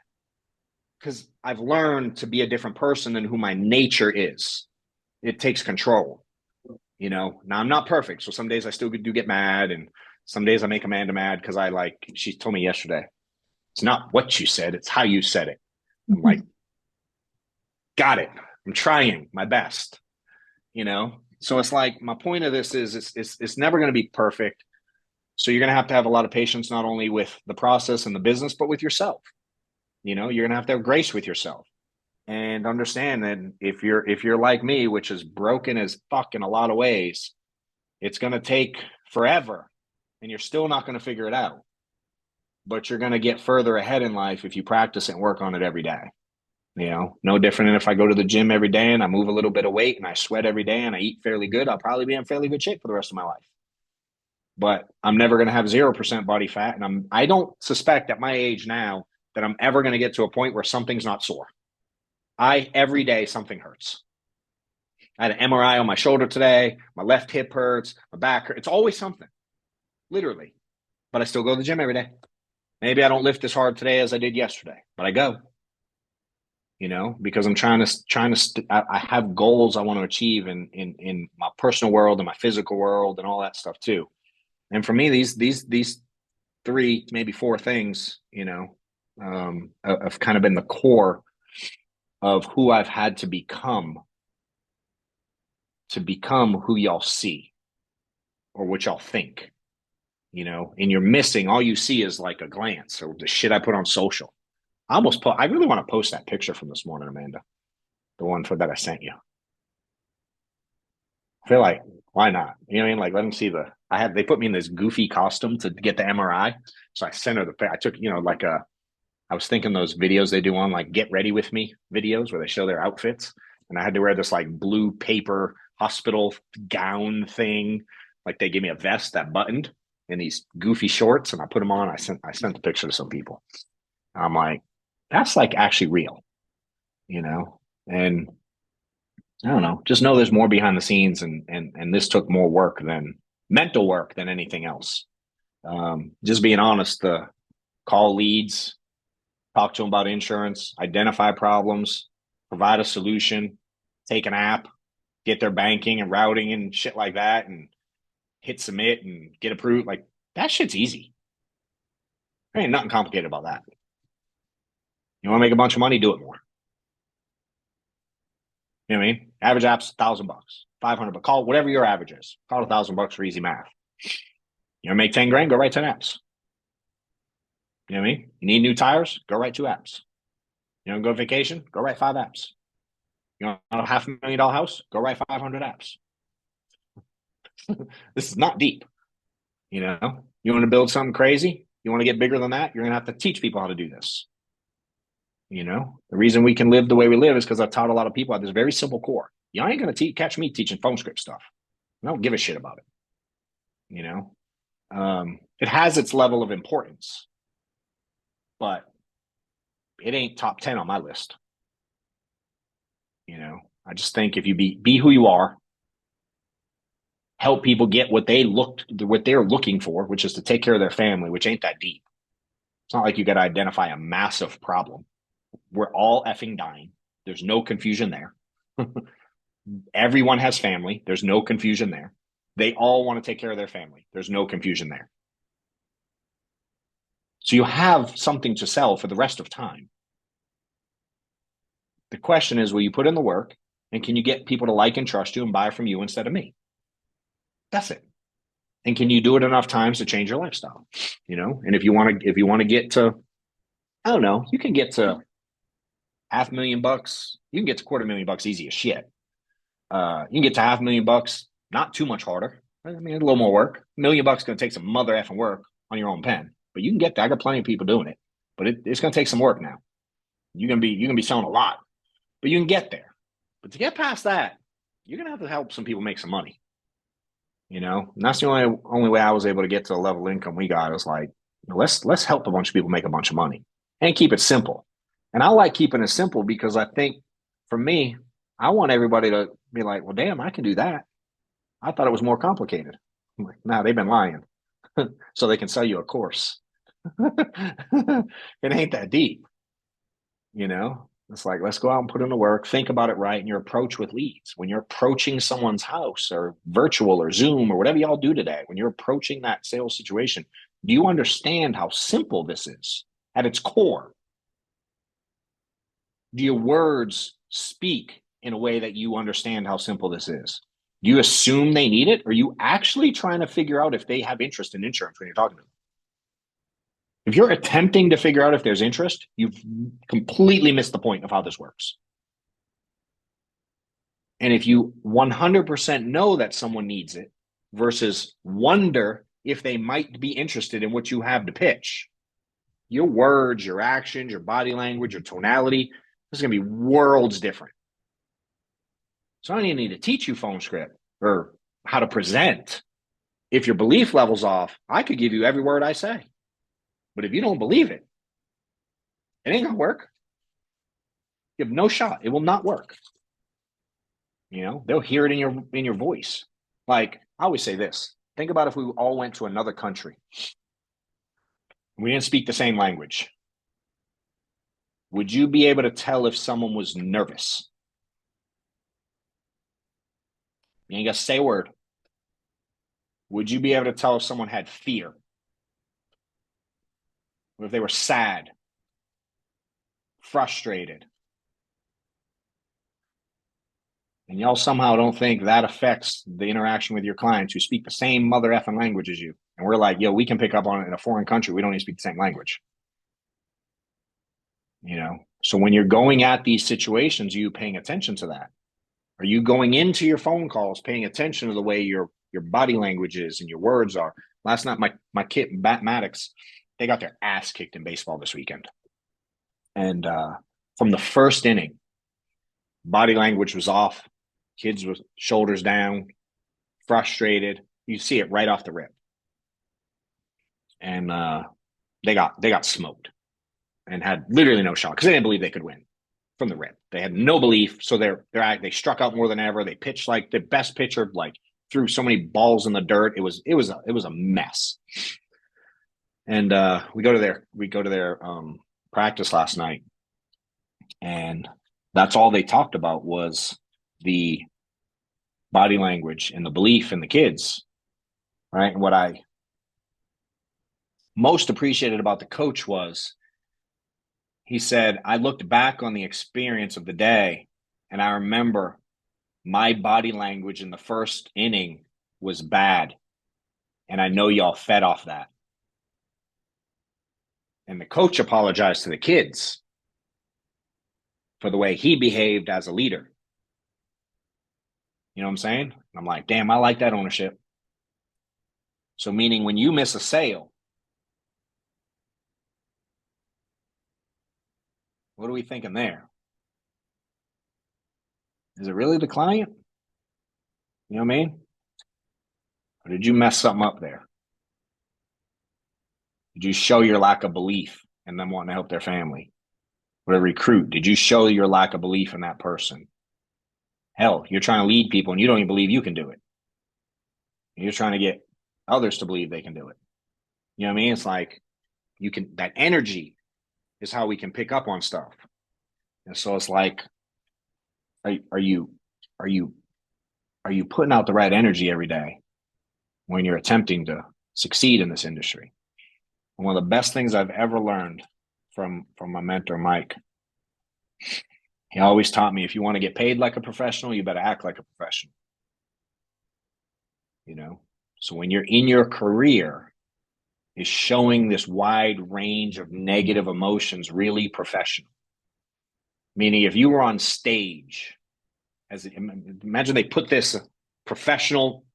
Speaker 1: because I've learned to be a different person than who my nature is. It takes control, Now I'm not perfect. So some days I still do get mad, and some days I make Amanda mad because she told me yesterday, it's not what you said, it's how you said it. I'm like, got it. I'm trying my best, So it's like, my point of this is it's never going to be perfect. So you're going to have a lot of patience, not only with the process and the business, but with yourself. You're going to have grace with yourself and understand that if you're like me, which is broken as fuck in a lot of ways, it's going to take forever and you're still not going to figure it out. But you're going to get further ahead in life if you practice it and work on it every day. No different than if I go to the gym every day and I move a little bit of weight and I sweat every day and I eat fairly good, I'll probably be in fairly good shape for the rest of my life. But I'm never going to have 0% body fat. And I don't suspect at my age now that I'm ever going to get to a point where something's not sore. Every day something hurts. I had an MRI on my shoulder today. My left hip hurts. My back hurts. It's always something, literally. But I still go to the gym every day. Maybe I don't lift as hard today as I did yesterday, but I go. Because I'm I have goals I want to achieve in my personal world and my physical world and all that stuff too. And for me, these 3, maybe 4 things, have kind of been the core of who I've had to become who y'all see or what y'all think, and you're missing, all you see is like a glance or the shit I put on social. I really want to post that picture from this morning, Amanda, the one that I sent you. I feel like, why not? You know what I mean? Like, let them see they put me in this goofy costume to get the MRI. So I sent her I took, I was thinking those videos they do on like Get Ready With Me videos where they show their outfits. And I had to wear this like blue paper hospital gown thing. Like they gave me a vest that buttoned and these goofy shorts and I put them on. I sent the picture to some people. I'm like, that's like actually real, and I don't know, just know there's more behind the scenes and this took more work than mental work than anything else. Just being honest, the call leads, talk to them about insurance, identify problems, provide a solution, take an app, get their banking and routing and shit like that and hit submit and get approved. Like that shit's easy. There ain't nothing complicated about that. You want to make a bunch of money, do it more. You know what I mean? Average app's $1,000, $500, call it whatever your average is. Call it $1,000 for easy math. You want to make 10 grand, go write 10 apps. You know what I mean? You need new tires, go write 2 apps. You want to go on vacation, go write 5 apps. You want a $500,000 house, go write 500 apps. This is not deep. You want to build something crazy? You want to get bigger than that? You're going to have to teach people how to do this. The reason we can live the way we live is because I've taught a lot of people at this very simple core. You ain't going to catch me teaching phone script stuff. I don't give a shit about it. It has its level of importance, but it ain't top 10 on my list. I just think if you be who you are, help people get what they're looking for, which is to take care of their family, which ain't that deep. It's not like you got to identify a massive problem. We're all effing dying. There's no confusion there. Everyone has family. There's no confusion there. They all want to take care of their family. There's no confusion there. So you have something to sell for the rest of time. The question is, will you put in the work and can you get people to like and trust you and buy from you instead of me? That's it. And can you do it enough times to change your lifestyle? And if you want to get to, I don't know, you can get to $500,000. You can get to $250,000 easy as shit. You can get to $500,000 not too much harder. I mean, a little more work. $1 million going to take some mother effing work on your own pen, but you can get there. I got plenty of people doing it, but it's going to take some work now. You're going to be selling a lot, but you can get there. But to get past that, you're going to have to help some people make some money. And that's the only way I was able to get to the level of income we got. Is like, let's help a bunch of people make a bunch of money and keep it simple. And I like keeping it simple because I think for me, I want everybody to be like, well, damn, I can do that. I thought it was more complicated. I'm like, nah, they've been lying. So they can sell you a course. It ain't that deep. It's like, let's go out and put in the work, think about it right, and your approach with leads. When you're approaching someone's house or virtual or Zoom or whatever y'all do today, when you're approaching that sales situation, do you understand how simple this is at its core? Do your words speak in a way that you understand how simple this is? Do you assume they need it? Or are you actually trying to figure out if they have interest in insurance when you're talking to them? If you're attempting to figure out if there's interest, you've completely missed the point of how this works. And if you 100% know that someone needs it versus wonder if they might be interested in what you have to pitch, your words, your actions, your body language, your tonality, this is going to be worlds different. So I don't even need to teach you phone script or how to present. If your belief level's off, I could give you every word I say. But if you don't believe it, it ain't gonna work. You have no shot. It will not work. They'll hear it in your voice. Like I always say this. Think about if we all went to another country. We didn't speak the same language. Would you be able to tell if someone was nervous? You ain't got to say a word. Would you be able to tell if someone had fear? Or if they were sad, frustrated? And y'all somehow don't think that affects the interaction with your clients who speak the same mother effing language as you. And we're like, yo, we can pick up on it in a foreign country. We don't even speak the same language. So when you're going at these situations, are you paying attention to that? Are you going into your phone calls paying attention to the way your body language is and your words are? Last night, my kid, Maddox, they got their ass kicked in baseball this weekend. And from the first inning, body language was off. Kids with shoulders down, frustrated. You see it right off the rip. And they got smoked and had literally no shot because they didn't believe they could win from the rip. They had no belief. So they struck out more than ever. They pitched like the best pitcher, like threw so many balls in the dirt. It was a mess. And we go to their practice last night, and that's all they talked about was the body language and the belief in the kids, right? And what I most appreciated about the coach was he said, I looked back on the experience of the day, and I remember my body language in the first inning was bad, and I know y'all fed off that. And the coach apologized to the kids for the way he behaved as a leader. You know what I'm saying? I'm like, damn, I like that ownership. So meaning when you miss a sale, what are we thinking there? Is it really the client? You know what I mean? Or did you mess something up there? Did you show your lack of belief in them wanting to help their family? Or a recruit, did you show your lack of belief in that person? Hell, you're trying to lead people and you don't even believe you can do it. You're trying to get others to believe they can do it. You know what I mean? It's like that energy is how we can pick up on stuff. And so it's like, are you putting out the right energy every day when you're attempting to succeed in this industry? And one of the best things I've ever learned from my mentor, Mike, he always taught me, if you want to get paid like a professional, you better act like a professional. So when you're in your career, is showing this wide range of negative emotions really professional? Meaning if you were on stage, imagine they put this professional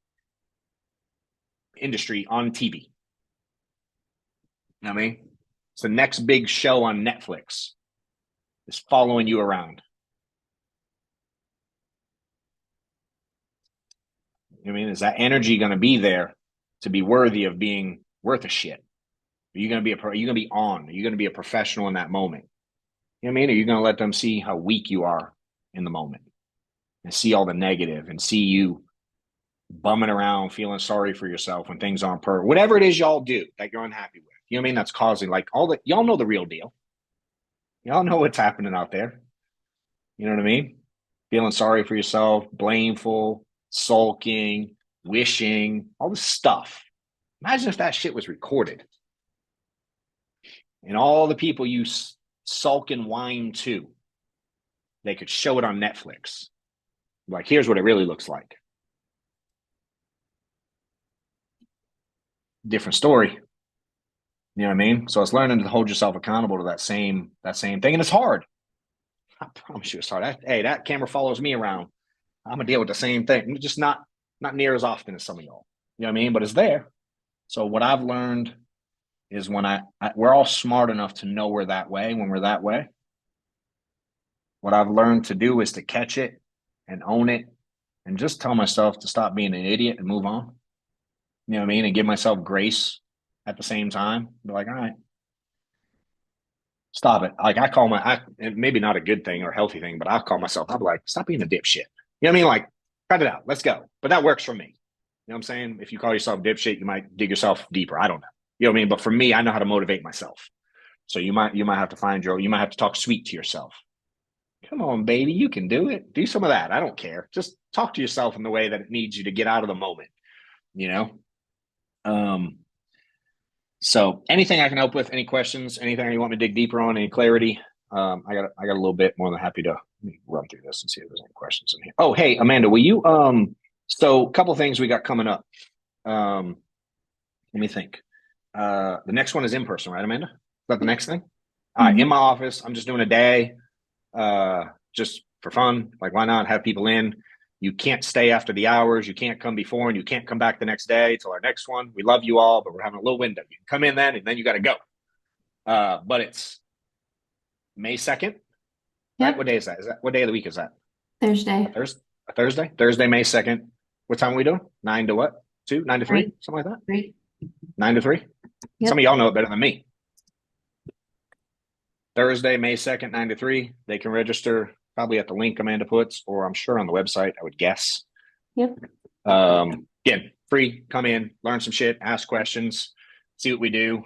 Speaker 1: industry on TV. You know what I mean? It's the next big show on Netflix. Is following you around. You know what I mean? Is that energy going to be there to be worthy of being worth a shit? Are you going to be are you going to be on? Are you going to be a professional in that moment? You know what I mean? Are you going to let them see how weak you are in the moment and see all the negative and see you bumming around, feeling sorry for yourself when things aren't perfect? Whatever it is y'all do that you're unhappy with, you know what I mean? That's causing like all the, y'all know the real deal. Y'all know what's happening out there. You know what I mean? Feeling sorry for yourself, blameful, sulking, wishing, all this stuff. Imagine if that shit was recorded. And all the people you sulk and whine to, they could show it on Netflix. Like, here's what it really looks like. Different story. You know what I mean? So it's learning to hold yourself accountable to that same thing. And it's hard. I promise you it's hard. Hey, that camera follows me around. I'm gonna deal with the same thing. Just not near as often as some of y'all. You know what I mean? But it's there. So what I've learned is when we're all smart enough to know we're that way when we're that way. What I've learned to do is to catch it and own it and just tell myself to stop being an idiot and move on. You know what I mean? And give myself grace at the same time. Be like, all right, stop it. Like maybe not a good thing or healthy thing, but I'll call myself, I'll be like, stop being a dipshit. You know what I mean? Like, cut it out. Let's go. But that works for me. You know what I'm saying? If you call yourself dipshit, you might dig yourself deeper. I don't know. You know what I mean? But for me, I know how to motivate myself. So you might have to you might have to talk sweet to yourself. Come on, baby, you can do it. Do some of that. I don't care. Just talk to yourself in the way that it needs you to get out of the moment, you know? So anything I can help with, any questions, anything you want me to dig deeper on, any clarity? I got a little bit. More than happy to run through this and see if there's any questions in here. Oh, hey, Amanda, will you, so a couple things we got coming up. Let me think. The next one is in person, right, Amanda? Is that the next thing? All right, in my office, I'm just doing a day, just for fun. Like, why not have people in? You can't stay after the hours. You can't come before, and you can't come back the next day till our next one. We love you all, but we're having a little window. You can come in then, and then you got to go. But it's May 2nd.
Speaker 2: Yep.
Speaker 1: Right? What day is that? What day of the week is that?
Speaker 2: Thursday.
Speaker 1: A Thursday? Thursday, May 2nd. What time are we doing? 9 to what? 2? 9 to 3? Something like that?
Speaker 2: 3.
Speaker 1: 9 to 3? Yep. Some of y'all know it better than me. Thursday, May 2nd, 9 to 3. They can register probably at the link Amanda puts, or I'm sure on the website, I would guess.
Speaker 2: Yep.
Speaker 1: Again, free, come in, learn some shit, ask questions, see what we do.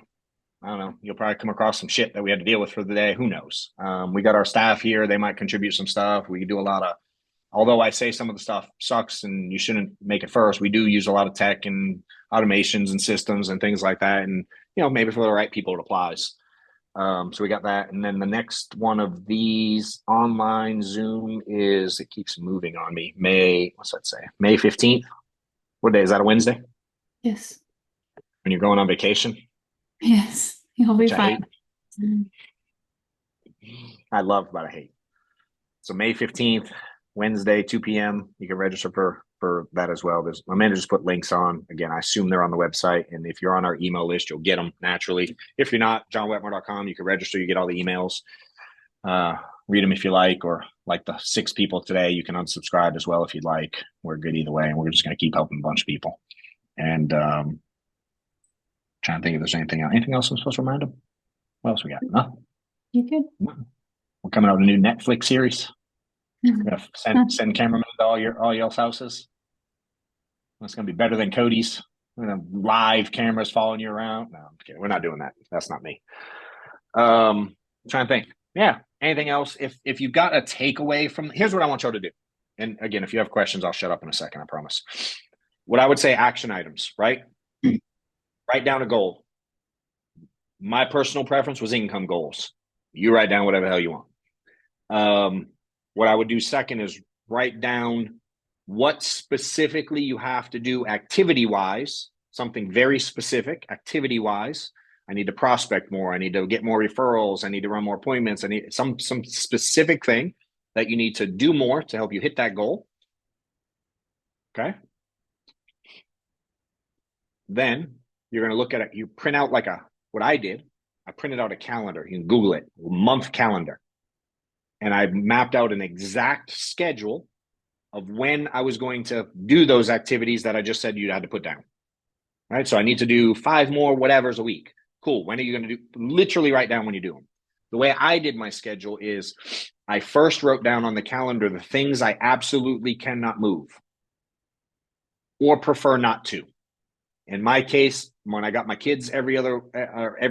Speaker 1: I don't know. You'll probably come across some shit that we had to deal with for the day. Who knows? We got our staff here. They might contribute some stuff. We can do a lot of, although I say some of the stuff sucks and you shouldn't make it first, we do use a lot of tech and automations and systems and things like that. And, you know, maybe for the right people, it applies. So we got that. And then the next one of these online Zoom is, it keeps moving on me. What's that say? May 15th. What day is that? A Wednesday?
Speaker 2: Yes.
Speaker 1: When you're going on vacation?
Speaker 2: Yes. You'll be fine.
Speaker 1: I love, but I hate. So May 15th, Wednesday, 2 p.m. You can register for that as well. Amanda just put links on. Again, I assume they're on the website. And if you're on our email list, you'll get them naturally. If you're not, johnwetmore.com, you can register. You get all the emails. Read them if you like, or like the 6 people today, you can unsubscribe as well if you'd like. We're good either way. And we're just going to keep helping a bunch of people. And trying to think if there's anything else I'm supposed to remind them. What else we got? Nothing.
Speaker 2: You good?
Speaker 1: We're coming out with a new Netflix series. We're gonna send cameramen to all y'all's houses. It's gonna be better than Cody's. We're gonna have live cameras following you around. No, I'm kidding. We're not doing that. That's not me. I'm trying to think. Yeah. Anything else? If you've got a takeaway from, here's what I want y'all to do. And again, if you have questions, I'll shut up in a second. I promise. What I would say, action items, right? Write down a goal. My personal preference was income goals. You write down whatever the hell you want. What I would do second is write down what specifically you have to do activity-wise, something very specific activity-wise. I need to prospect more. I need to get more referrals. I need to run more appointments. I need some specific thing that you need to do more to help you hit that goal. Okay. Then you're going to look at it. You print out what I did. I printed out a calendar. You can Google it, month calendar. And I mapped out an exact schedule of when I was going to do those activities that I just said you had to put down. Right. So I need to do 5 more whatevers a week. Cool. When are you going to do? Literally write down when you do them. The way I did my schedule is I first wrote down on the calendar the things I absolutely cannot move or prefer not to. In my case, when I got my kids every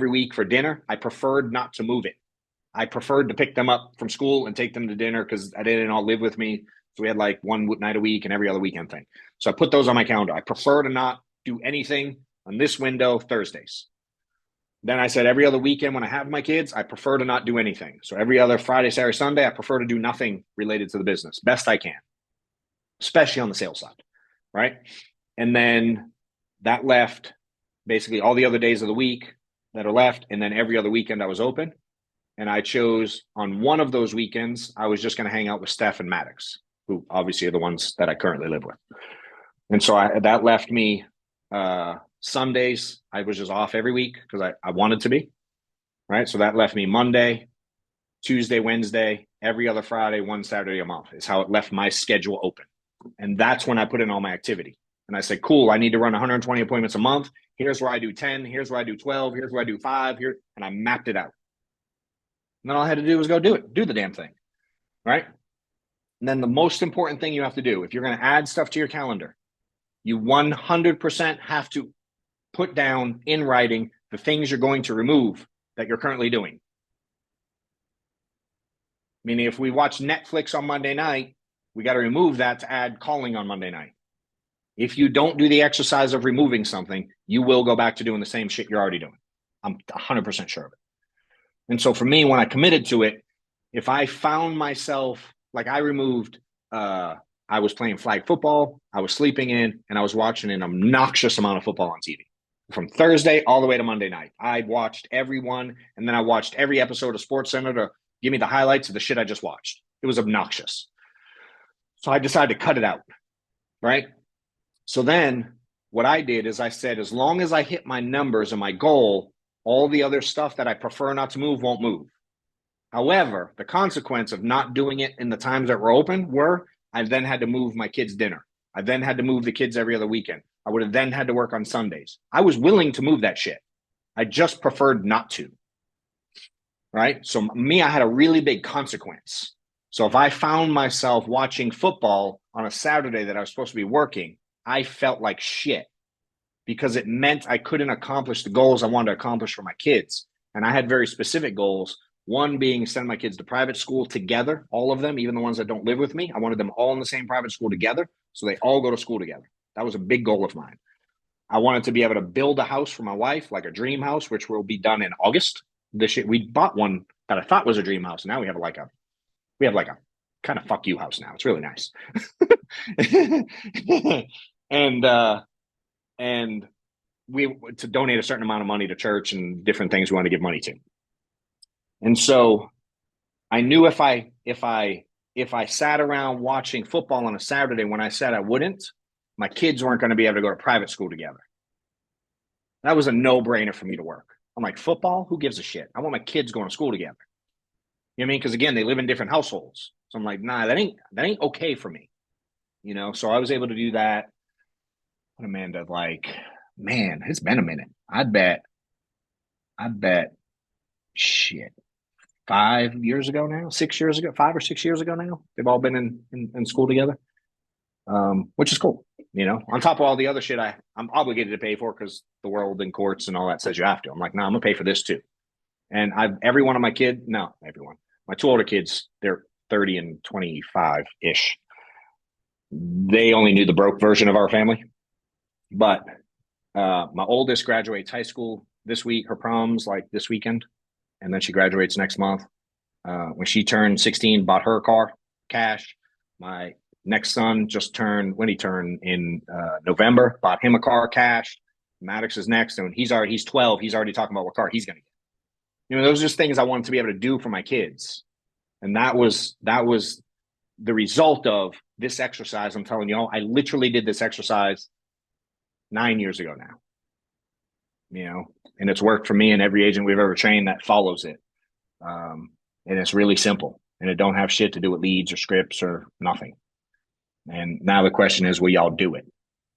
Speaker 1: week for dinner, I preferred not to move it. I preferred to pick them up from school and take them to dinner because they didn't all live with me. So we had like one night a week and every other weekend thing. So I put those on my calendar. I prefer to not do anything on this window Thursdays. Then I said every other weekend when I have my kids, I prefer to not do anything. So every other Friday, Saturday, Sunday, I prefer to do nothing related to the business, best I can, especially on the sales side, right? And then that left basically all the other days of the week that are left. And then every other weekend I was open. And I chose on one of those weekends, I was just going to hang out with Steph and Maddox, who obviously are the ones that I currently live with. And so that left me Sundays. I was just off every week because I wanted to be, right? So that left me Monday, Tuesday, Wednesday, every other Friday, one Saturday a month is how it left my schedule open. And that's when I put in all my activity. And I said, cool, I need to run 120 appointments a month. Here's where I do 10. Here's where I do 12. Here's where I do 5. Here, and I mapped it out. And then all I had to do was go do it. Do the damn thing, right? And then the most important thing you have to do, if you're going to add stuff to your calendar, you 100% have to put down in writing the things you're going to remove that you're currently doing. Meaning if we watch Netflix on Monday night, we got to remove that to add calling on Monday night. If you don't do the exercise of removing something, you will go back to doing the same shit you're already doing. I'm 100% sure of it. And so for me, when I committed to it, if I found myself, like I removed, I was playing flag football, I was sleeping in, and I was watching an obnoxious amount of football on TV. From Thursday all the way to Monday night. I watched every one, and then I watched every episode of SportsCenter to give me the highlights of the shit I just watched. It was obnoxious. So I decided to cut it out, right? So then what I did is I said, as long as I hit my numbers and my goal, all the other stuff that I prefer not to move won't move. However, the consequence of not doing it in the times that were open were I then had to move my kids' dinner. I then had to move the kids every other weekend. I would have then had to work on Sundays. I was willing to move that shit. I just preferred not to. Right? So me, I had a really big consequence. So if I found myself watching football on a Saturday that I was supposed to be working, I felt like shit because it meant I couldn't accomplish the goals I wanted to accomplish for my kids. And I had very specific goals. One being send my kids to private school together, all of them, even the ones that don't live with me. I wanted them all in the same private school together. So they all go to school together. That was a big goal of mine. I wanted to be able to build a house for my wife, like a dream house, which will be done in August. This year, we bought one that I thought was a dream house. Now we have like a kind of fuck you house now. It's really nice. and we to donate a certain amount of money to church and different things we want to give money to. And so I knew if I sat around watching football on a Saturday when I said I wouldn't, my kids weren't going to be able to go to private school together. That was a no-brainer for me to work. I'm like, football? Who gives a shit? I want my kids going to school together. You know what I mean? Because again, they live in different households. So I'm like, nah, that ain't okay for me. You know, so I was able to do that. What Amanda, like, man, it's been a minute. I bet shit. 5 years ago now, 6 years ago, 5 or 6 years ago now. They've all been in school together. Which is cool, you know, on top of all the other shit I'm obligated to pay for because the world and courts and all that says you have to. I'm like, no, I'm gonna pay for this too. And every one of my my 2 older kids, they're 30 and 25 ish. They only knew the broke version of our family. But my oldest graduates high school this week. Her prom's like this weekend. And then she graduates next month. When she turned 16, bought her a car, cash. My next son just turned in November, bought him a car, cash. Maddox is next, and he's 12. He's already talking about what car he's going to get. You know, those are just things I wanted to be able to do for my kids. And that was the result of this exercise. I'm telling you, I literally did this exercise 9 years ago now. you know, and it's worked for me and every agent we've ever trained that follows it. And it's really simple, and it don't have shit to do with leads or scripts or nothing. And now the question is, will y'all do it?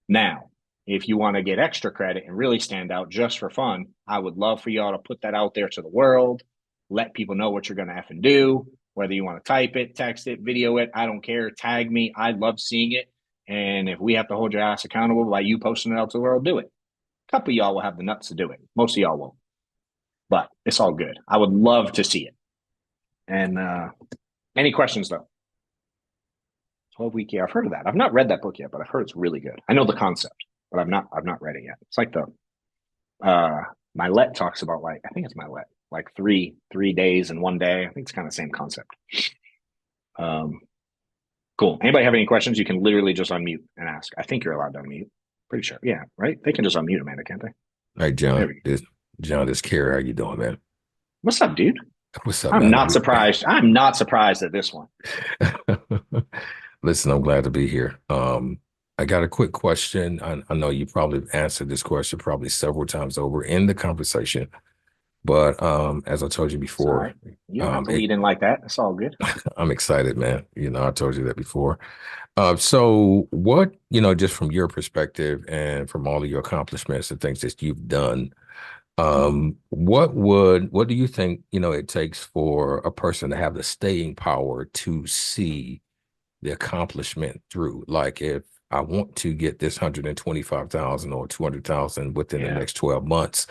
Speaker 1: Now, if you want to get extra credit and really stand out just for fun, I would love for y'all to put that out there to the world. Let people know what you're going to have to do, whether you want to type it, text it, video it. I don't care. Tag me. I love seeing it. And if we have to hold your ass accountable by you posting it out to the world, do it. A couple of y'all will have the nuts to do it. Most of y'all won't. But it's all good. I would love to see it. And any questions, though? 12-week, yeah, I've heard of that. I've not read that book yet, but I've heard it's really good. I know the concept, but I've not read it yet. It's like the Milet talks about, like, I think it's Milet, like three days in one day. I think it's kind of the same concept. Cool. Anybody have any questions? You can literally just unmute and ask. I think you're allowed to unmute. Pretty sure. Yeah, right? They can just unmute, Amanda, can't they?
Speaker 3: Hey, John. This Kerry. How you doing, man?
Speaker 1: What's up, dude?
Speaker 3: What's up,
Speaker 1: I'm
Speaker 3: man?
Speaker 1: not surprised. I'm not surprised at this one.
Speaker 3: Listen, I'm glad to be here. I got a quick question. I know you probably answered this question probably several times over in the conversation, but as I told you before,
Speaker 1: right. You don't have to lead in like that. It's all good.
Speaker 3: I'm excited, man. You know, I told you that before. So what, just from your perspective and from all of your accomplishments and things that you've done, what do you think, it takes for a person to have the staying power to see the accomplishment through? Like, if I want to get this 125,000 or 200,000 within the next 12 months,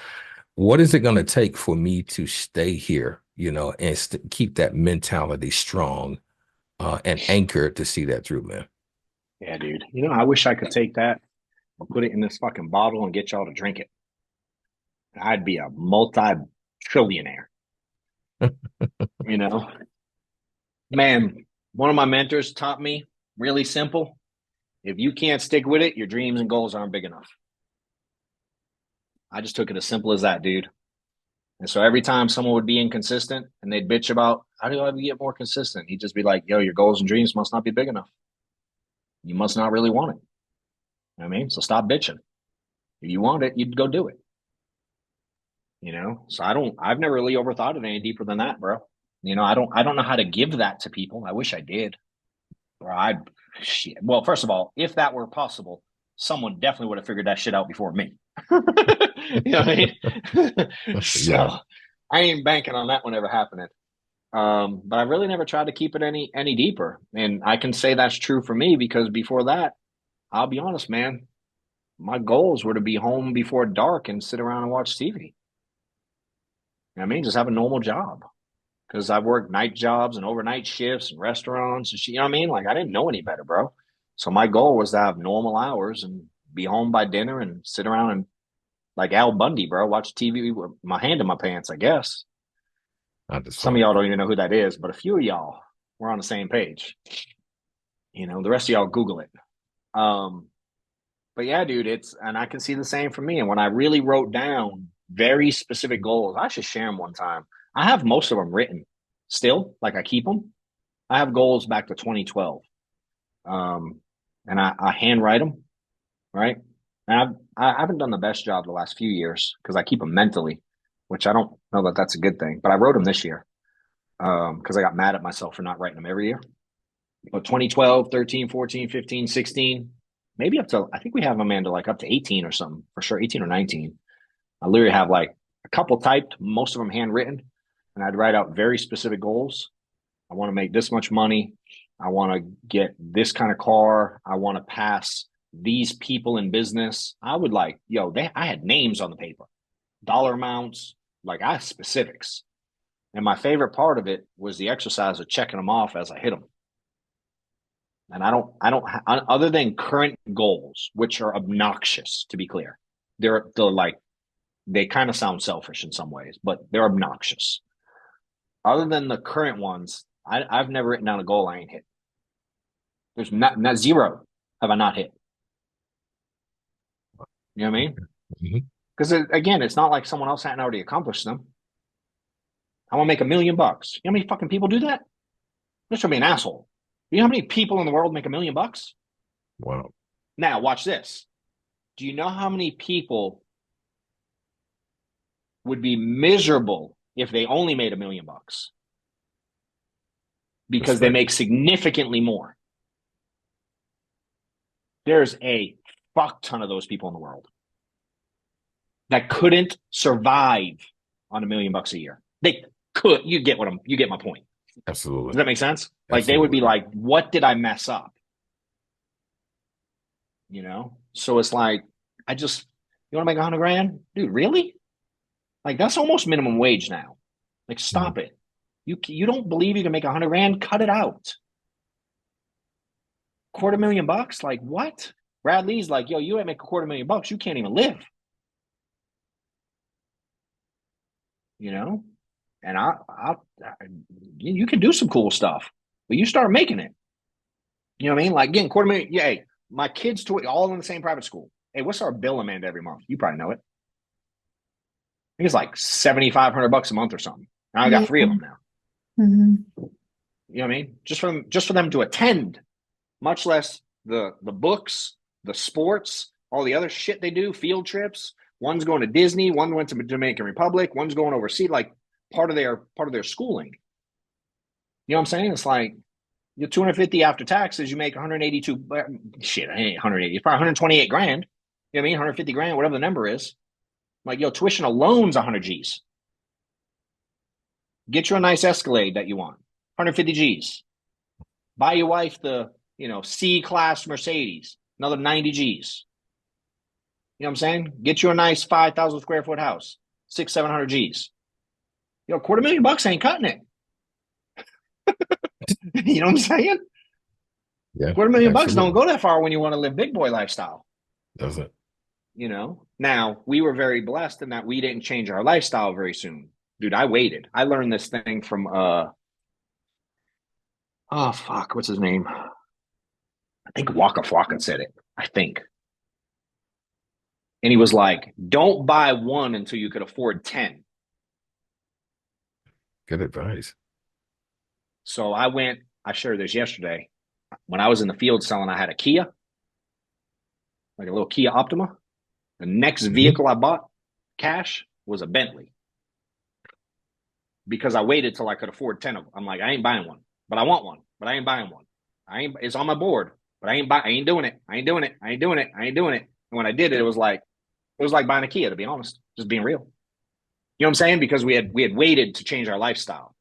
Speaker 3: what is it going to take for me to stay here, and keep that mentality strong and anchored to see that through, man?
Speaker 1: Yeah, dude. I wish I could take that and put it in this fucking bottle and get y'all to drink it. I'd be a multi-trillionaire. Man, one of my mentors taught me really simple. If you can't stick with it, your dreams and goals aren't big enough. I just took it as simple as that, dude. And so every time someone would be inconsistent and they'd bitch about, how do I get more consistent? He'd just be like, yo, your goals and dreams must not be big enough. You must not really want it. So stop bitching. If you want it, you'd go do it. So I've never really overthought it any deeper than that, bro. I don't know how to give that to people. I wish I did. Or well, first of all, if that were possible, someone definitely would have figured that shit out before me. You know what I mean? So
Speaker 3: Yeah.
Speaker 1: I ain't banking on that one ever happening. But I really never tried to keep it any deeper. And I can say that's true for me because before that, I'll be honest, man, my goals were to be home before dark and sit around and watch TV. Just have a normal job. Because I've worked night jobs and overnight shifts and restaurants and shit. You know what I mean? Like, I didn't know any better, bro. So my goal was to have normal hours and be home by dinner and sit around and, like Al Bundy, bro, watch TV with my hand in my pants, I guess. Some of y'all don't even know who that is, but a few of y'all were on the same page. The rest of y'all Google it. But yeah, dude, and I can see the same for me. And when I really wrote down very specific goals, I should share them one time. I have most of them written still, like I keep them. I have goals back to 2012. And I handwrite them, right? And I haven't done the best job the last few years because I keep them mentally, which I don't know that that's a good thing. But I wrote them this year because I got mad at myself for not writing them every year. But 2012, 13, 14, 15, 16, maybe up to, I think we have Amanda like up to 18 or something, for sure, 18 or 19. I literally have like a couple typed, most of them handwritten, and I'd write out very specific goals. I want to make this much money. I want to get this kind of car. I want to pass these people in business. I would like, I had names on the paper, dollar amounts, like I have specifics. And my favorite part of it was the exercise of checking them off as I hit them. And I don't, other than current goals, which are obnoxious, to be clear, they're like, they kind of sound selfish in some ways, but they're obnoxious. Other than the current ones, I've never written down a goal I ain't hit. There's not zero have I not hit. You know what I mean? Because again, it's not like someone else hadn't already accomplished them. I want to make $1 million. You know how many fucking people do that? This should be an asshole. You know how many people in the world make $1 million?
Speaker 3: Wow.
Speaker 1: Now watch this. Do you know how many people would be miserable if they only made $1 million because they make significantly more. There's a fuck ton of those people in the world that couldn't survive on $1 million a year. They could. You get my point.
Speaker 3: Absolutely.
Speaker 1: Does that make sense?
Speaker 3: Absolutely.
Speaker 1: Like they would be like, what did I mess up? You know? So it's like, you want to make $100,000? Dude, really? Like that's almost minimum wage now. Like stop it. You don't believe you can make $100,000? Cut it out. $250,000? Like what? Brad Lee's like, yo, you ain't make $250,000. You can't even live. You know? And you can do some cool stuff, but you start making it. You know what I mean? Like getting $250,000. Yeah, hey, my kids all in the same private school. Hey, what's our bill amount every month? You probably know it. I think it's like $7,500 a month or something. And I got 3 of them now.
Speaker 2: Mm-hmm.
Speaker 1: You know what I mean? Just for them to attend, much less the books, the sports, all the other shit they do, field trips. One's going to Disney, one went to Dominican Republic, one's going overseas, like part of their schooling. You know what I'm saying? It's like you're $250 after taxes, you make 182 shit, I ain't 180, it's probably 128 grand. You know what I mean? 150 grand, whatever the number is. Like, yo, tuition alone's 100 G's. Get you a nice Escalade that you want, 150 G's. Buy your wife the, C-class Mercedes, another 90 G's. You know what I'm saying? Get you a nice 5,000 square foot house, 700 G's. Yo, $250,000 ain't cutting it. You know what I'm saying?
Speaker 3: Yeah.
Speaker 1: $250,000 don't go that far when you want to live big boy lifestyle.
Speaker 3: Doesn't.
Speaker 1: You know? Now, we were very blessed in that we didn't change our lifestyle very soon. Dude, I waited. I learned this thing from what's his name? I think Waka Flocka said it. I think. And he was like, don't buy one until you could afford 10.
Speaker 3: Good advice.
Speaker 1: So I shared this yesterday. When I was in the field selling, I had a Kia, like a little Kia Optima. The next vehicle I bought cash was a Bentley. Because I waited till I could afford 10 of them. I'm like, I ain't buying one, but I want one, but I ain't buying one. It's on my board, but I ain't doing it. I ain't doing it. And when I did it, it was like buying a Kia, to be honest, just being real. You know what I'm saying? Because we had waited to change our lifestyle.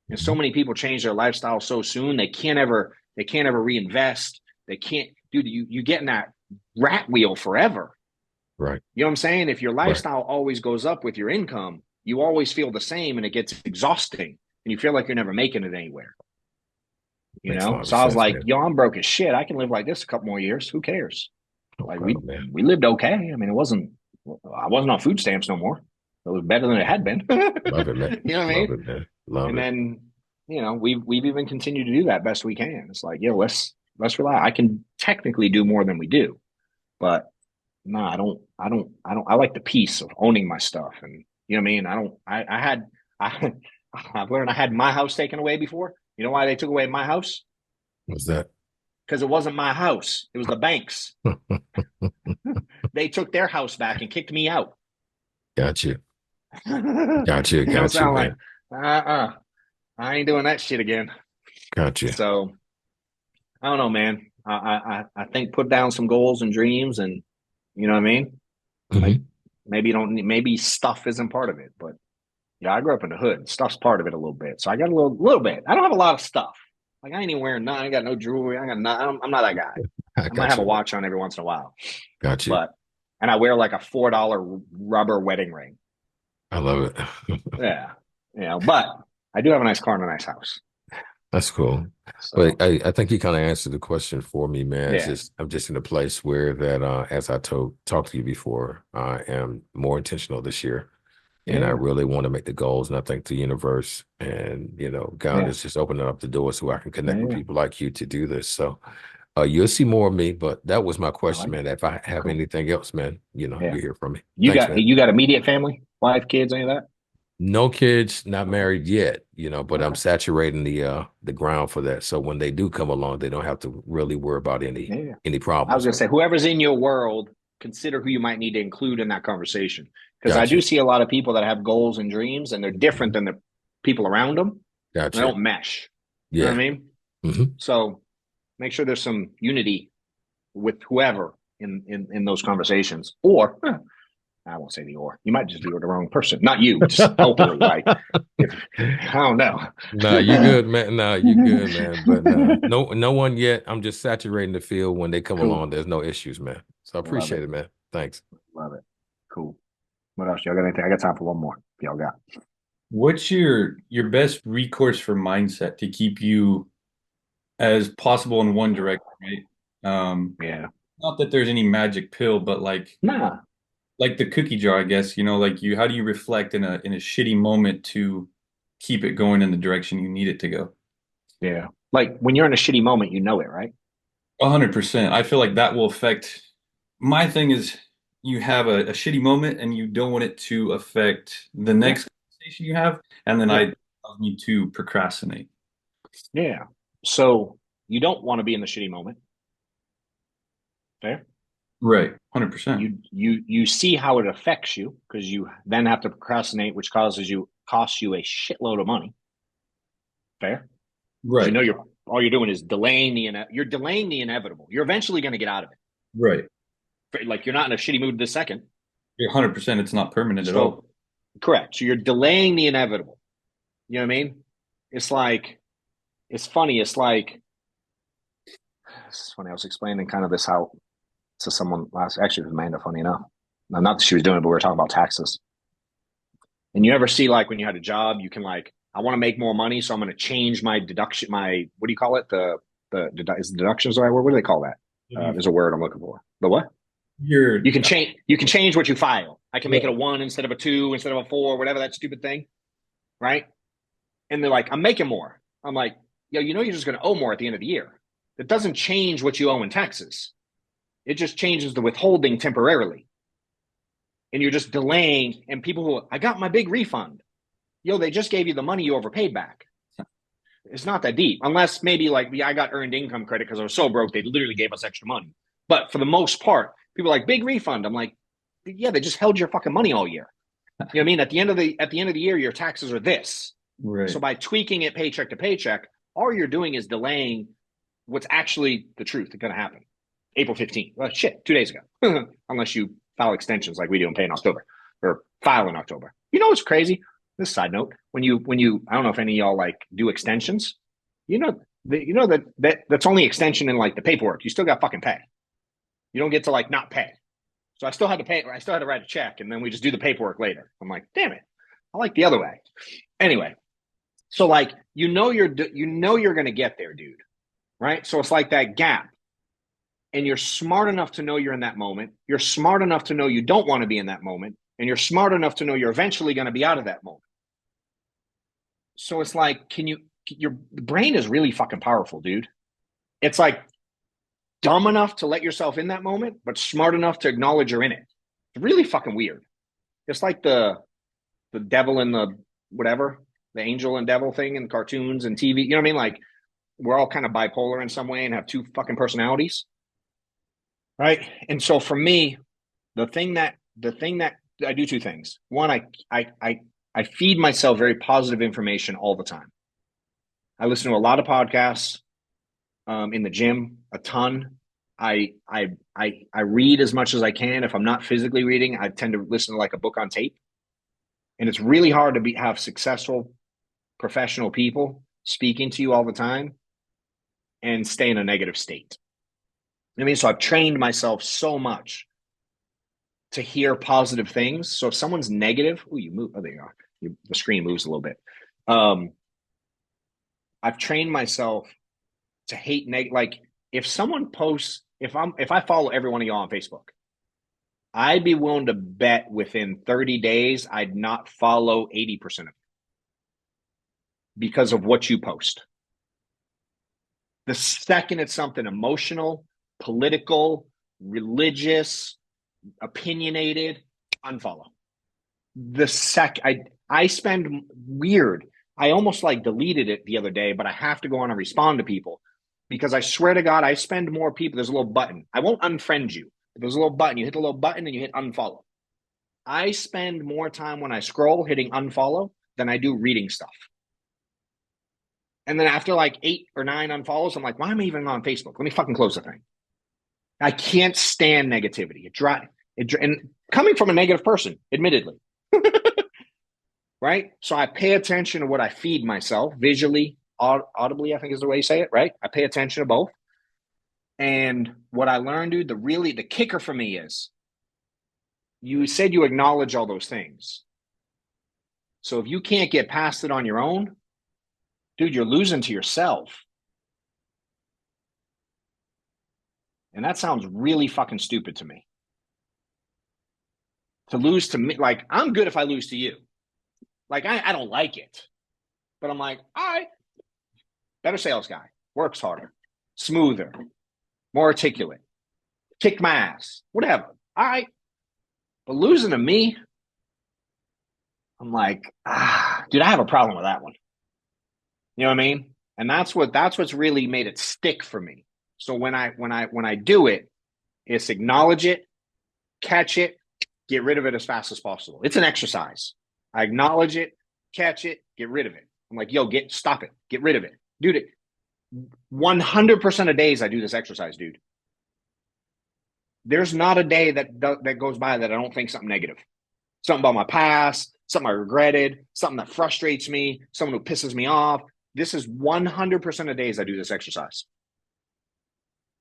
Speaker 1: And so many people change their lifestyle so soon, they can't ever reinvest. They can't, dude, you get in that rat wheel forever.
Speaker 3: Right.
Speaker 1: You know what I'm saying? If your lifestyle always goes up with your income, you always feel the same and it gets exhausting and you feel like you're never making it anywhere. You know? So I was like, yo, I'm broke as shit. I can live like this a couple more years. Who cares? We lived okay. I mean, I wasn't on food stamps no more. It was better than it had been.
Speaker 3: Love it, man.
Speaker 1: You know what I mean?
Speaker 3: Love it, man. Love it.
Speaker 1: And then, we've even continued to do that best we can. It's like, yo, let's relax. I can technically do more than we do, but no, I don't. I like the peace of owning my stuff, and you know what I mean. I've learned I had my house taken away before. You know why they took away my house?
Speaker 3: What's that?
Speaker 1: Because it wasn't my house. It was the bank's. They took their house back and kicked me out.
Speaker 3: Got you. Got you, man.
Speaker 1: Like, I ain't doing that shit again.
Speaker 3: Got you.
Speaker 1: So I don't know, man. I think put down some goals and dreams, and you know what I mean. Like maybe stuff isn't part of it, but yeah, I grew up in the hood. Stuff's part of it a little bit. So I got a little bit. I don't have a lot of stuff. Like I ain't even wearing nothing. I ain't got no jewelry. I'm not that guy. I might have a watch on every once in a while.
Speaker 3: Got you.
Speaker 1: And I wear like a $4 rubber wedding ring.
Speaker 3: I love it.
Speaker 1: Yeah. But I do have a nice car and a nice house.
Speaker 3: That's cool. So, but I think you kind of answered the question for me, man. Yeah. I'm just in a place where that, as I talked to you before, I am more intentional this year. And I really want to make the goals. And I think the universe and, God is just opening up the doors so I can connect with people like you to do this. So you'll see more of me, but that was my question, man. If I have anything else, man, you hear from me.
Speaker 1: You got immediate family, wife, kids, any of that?
Speaker 3: No kids, not married yet, but I'm saturating the ground for that. So when they do come along, they don't have to really worry about any problems.
Speaker 1: I was going to say, whoever's in your world, consider who you might need to include in that conversation. Because I
Speaker 3: Gotcha.
Speaker 1: do see a lot of people that have goals and dreams, and they're different than the people around them. And they
Speaker 3: Gotcha.
Speaker 1: don't mesh. You know what
Speaker 3: Yeah.
Speaker 1: I mean?
Speaker 3: Hmm.
Speaker 1: So make sure there's some unity with whoever in those conversations. Or I won't say the or. You might just be with the wrong person. Not you, just hopefully. Like, if, I don't know.
Speaker 3: Nah, you good, man. Nah, you good, man. But no one yet. I'm just saturating the field. When they come
Speaker 1: Cool.
Speaker 3: along, there's no issues, man. So I
Speaker 1: Love
Speaker 3: appreciate
Speaker 1: it.
Speaker 3: it, man. Thanks.
Speaker 1: Love it. Cool. What else? Y'all got anything? I got time for one more. Y'all got.
Speaker 4: What's your best recourse for mindset to keep you as possible in one direction, right?
Speaker 1: Yeah.
Speaker 4: Not that there's any magic pill, but
Speaker 1: Nah.
Speaker 4: like the cookie jar, I guess, like how do you reflect in a shitty moment to keep it going in the direction you need it to go?
Speaker 1: Yeah. Like when you're in a shitty moment, you know it, right?
Speaker 4: 100%. I feel like that will affect. My thing is you have a shitty moment and you don't want it to affect the
Speaker 1: Yeah.
Speaker 4: next conversation you have, and then
Speaker 1: Yeah.
Speaker 4: I need to procrastinate.
Speaker 1: Yeah. So you don't want to be in the shitty moment. Fair?
Speaker 4: Right. 100%.
Speaker 1: You see how it affects you because you then have to procrastinate, which costs you a shitload of money. Fair?
Speaker 4: Right.
Speaker 1: You know all you're doing is delaying you're delaying the inevitable. You're eventually going to get out of it.
Speaker 4: Right.
Speaker 1: Like you're not in a shitty mood this second.
Speaker 4: 100%. It's not permanent at all.
Speaker 1: Correct. So you're delaying the inevitable. You know what I mean? It's funny. It's funny. I was explaining kind of this how to someone actually, it was Amanda, funny enough. Not that she was doing it, but we were talking about taxes. And you ever see like when you had a job, you can like, I want to make more money, so I'm going to change my deduction, what do you call it? Is deductions the right word? What do they call that? There's a word I'm looking for. The what? You can change what you file. I can make it a 1 instead of a 2 instead of a 4, whatever that stupid thing. Right? And they're like, I'm making more. I'm like, you're just going to owe more at the end of the year. That doesn't change what you owe in taxes. It just changes the withholding temporarily. And you're just delaying. And people who, I got my big refund. They just gave you the money you overpaid back. It's not that deep. Unless maybe I got earned income credit because I was so broke, they literally gave us extra money. But for the most part, people are like, big refund. I'm like, yeah, they just held your fucking money all year. You know what I mean? At the end of the year, your taxes are this.
Speaker 4: Right.
Speaker 1: So by tweaking it paycheck to paycheck, all you're doing is delaying what's actually the truth that's going to happen. April 15th. Well, shit, 2 days ago. Unless you file extensions like we do and pay in October or file in October. You know what's crazy? This side note, when you I don't know if any of y'all like do extensions, that's only extension in like the paperwork. You still got fucking pay. You don't get to like not pay. So I still had to pay. I still had to write a check, and then we just do the paperwork later. I'm like, damn it, I like the other way. Anyway, so like you're going to get there, dude. Right? So it's like that gap, and you're smart enough to know you're in that moment. You're smart enough to know you don't want to be in that moment, and you're smart enough to know you're eventually going to be out of that moment. So it's like, your brain is really fucking powerful, dude. It's like dumb enough to let yourself in that moment, but smart enough to acknowledge you're in it. It's really fucking weird. It's like the devil and the whatever, the angel and devil thing in cartoons and TV. You know what I mean? Like we're all kind of bipolar in some way and have two fucking personalities. Right. And so for me, the thing that I do two things. One, I feed myself very positive information all the time. I listen to a lot of podcasts in the gym, a ton. I read as much as I can. If I'm not physically reading, I tend to listen to like a book on tape. And it's really hard to have successful professional people speaking to you all the time and stay in a negative state. I mean, so I've trained myself so much to hear positive things. So if someone's negative, you move. Oh, there you are. The screen moves a little bit. I've trained myself to hate like if someone posts, if I follow every one of y'all on Facebook, I'd be willing to bet within 30 days I'd not follow 80% of you because of what you post. The second it's something emotional, political, religious, opinionated, unfollow. I spend weird. I almost like deleted it the other day, but I have to go on and respond to people because I swear to God, I spend more people. There's a little button. I won't unfriend you. There's a little button. You hit the little button and you hit unfollow. I spend more time when I scroll hitting unfollow than I do reading stuff. And then after like 8 or 9 unfollows, I'm like, why am I even on Facebook? Let me fucking close the thing. I can't stand negativity. And coming from a negative person, admittedly, right? So I pay attention to what I feed myself visually, audibly, I think is the way you say it, right? I pay attention to both. And what I learned, dude, the kicker for me is you said you acknowledge all those things. So if you can't get past it on your own, dude, you're losing to yourself. And that sounds really fucking stupid to me. To lose to me, like, I'm good if I lose to you. Like, I don't like it. But I'm like, all right, better sales guy, works harder, smoother, more articulate, kick my ass, whatever. All right. But losing to me, I'm like, dude, I have a problem with that one. You know what I mean? And that's what's really made it stick for me. So when I do it, it's acknowledge it, catch it, get rid of it as fast as possible. It's an exercise. I acknowledge it, catch it, get rid of it. I'm like, yo, stop it, get rid of it. Dude, 100% of days I do this exercise, dude. There's not a day that goes by that I don't think something negative. Something about my past, something I regretted, something that frustrates me, someone who pisses me off. This is 100% of days I do this exercise.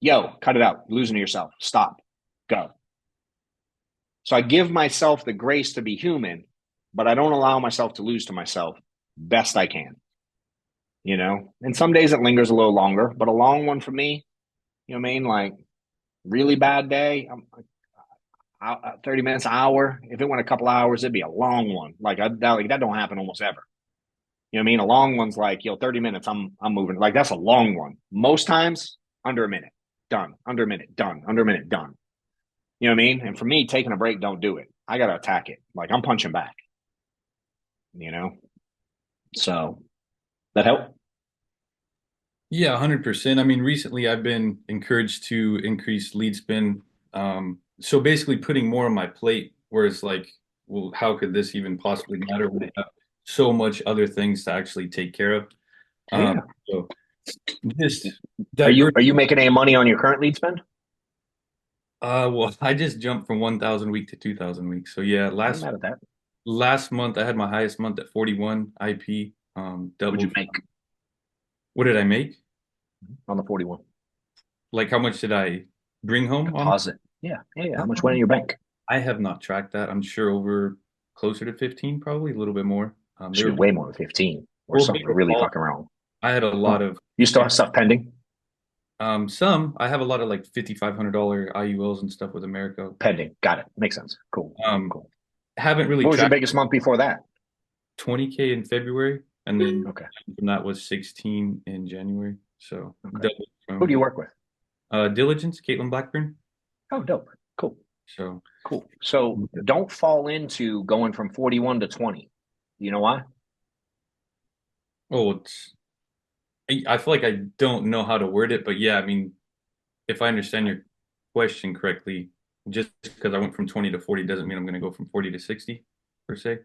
Speaker 1: Yo, cut it out. You're losing to yourself. Stop. Go. So I give myself the grace to be human, but I don't allow myself to lose to myself best I can. You know? And some days it lingers a little longer, but a long one for me, you know what I mean? Like, really bad day, 30 minutes, an hour. If it went a couple hours, it'd be a long one. Like that don't happen almost ever. You know what I mean? A long one's like, 30 minutes, I'm moving. Like, that's a long one. Most times, under a minute, done. Under a minute, done. Under a minute, done. You know what I mean? And for me, taking a break, don't do it. I got to attack it. Like, I'm punching back. You know? So, that help?
Speaker 4: Yeah, 100%. I mean, recently I've been encouraged to increase lead spin. So basically putting more on my plate, where it's like, well, how could this even possibly matter when I have so much other things to actually take care of? So just
Speaker 1: Are you making any money on your current lead spend?
Speaker 4: Well, I just jumped from 1,000 a week to 2,000 a week. So yeah,
Speaker 1: I'm mad at that.
Speaker 4: last month I had my highest month at 41 IP.
Speaker 1: What'd you make
Speaker 4: What did I make?
Speaker 1: on the 41?
Speaker 4: Like, how much did I bring home on?
Speaker 1: Deposit. Yeah. How much went in your bank?
Speaker 4: I have not tracked that. I'm sure over closer to 15, probably a little bit more.
Speaker 1: Should be way more than 15, or
Speaker 4: Well,
Speaker 1: something really fucking wrong.
Speaker 4: I had a lot of.
Speaker 1: You still have stuff pending?
Speaker 4: Some. I have a lot of like $5,500 IULs and stuff with America.
Speaker 1: Pending. Got it. Makes sense. Cool.
Speaker 4: Cool. Haven't really.
Speaker 1: What was your biggest month before that?
Speaker 4: 20K in February, and then
Speaker 1: Okay.
Speaker 4: from that was 16 in January. So
Speaker 1: Okay. Who do you work with?
Speaker 4: Diligence, Caitlin Blackburn.
Speaker 1: Oh, dope. Cool.
Speaker 4: So
Speaker 1: cool. So don't fall into going from 41 to 20. You know why?
Speaker 4: Oh, I feel like I don't know how to word it, but yeah, I mean, if I understand your question correctly, just because I went from 20 to 40 doesn't mean I'm going to go from 40 to 60 per se.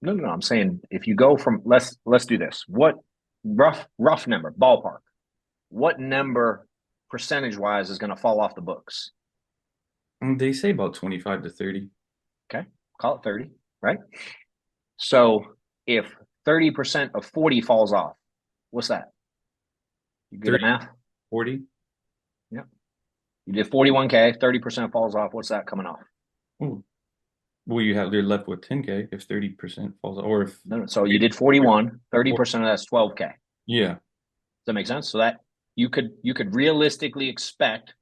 Speaker 1: No. I'm saying if you go from let's do this. What rough number, ballpark? What number percentage wise is going to fall off the books?
Speaker 4: They say about 25 to 30.
Speaker 1: Okay, call it 30, right? So if 30% of 40 falls off, what's that? You good at math?
Speaker 4: 40.
Speaker 1: Yeah. You did 41K, 30% falls off. What's that coming off?
Speaker 4: Ooh. Well, you're left with 10K if 30% falls off, or if
Speaker 1: no. So you did 41, 30% of that's 12K.
Speaker 4: Yeah.
Speaker 1: Does that make sense? So that you could realistically expect,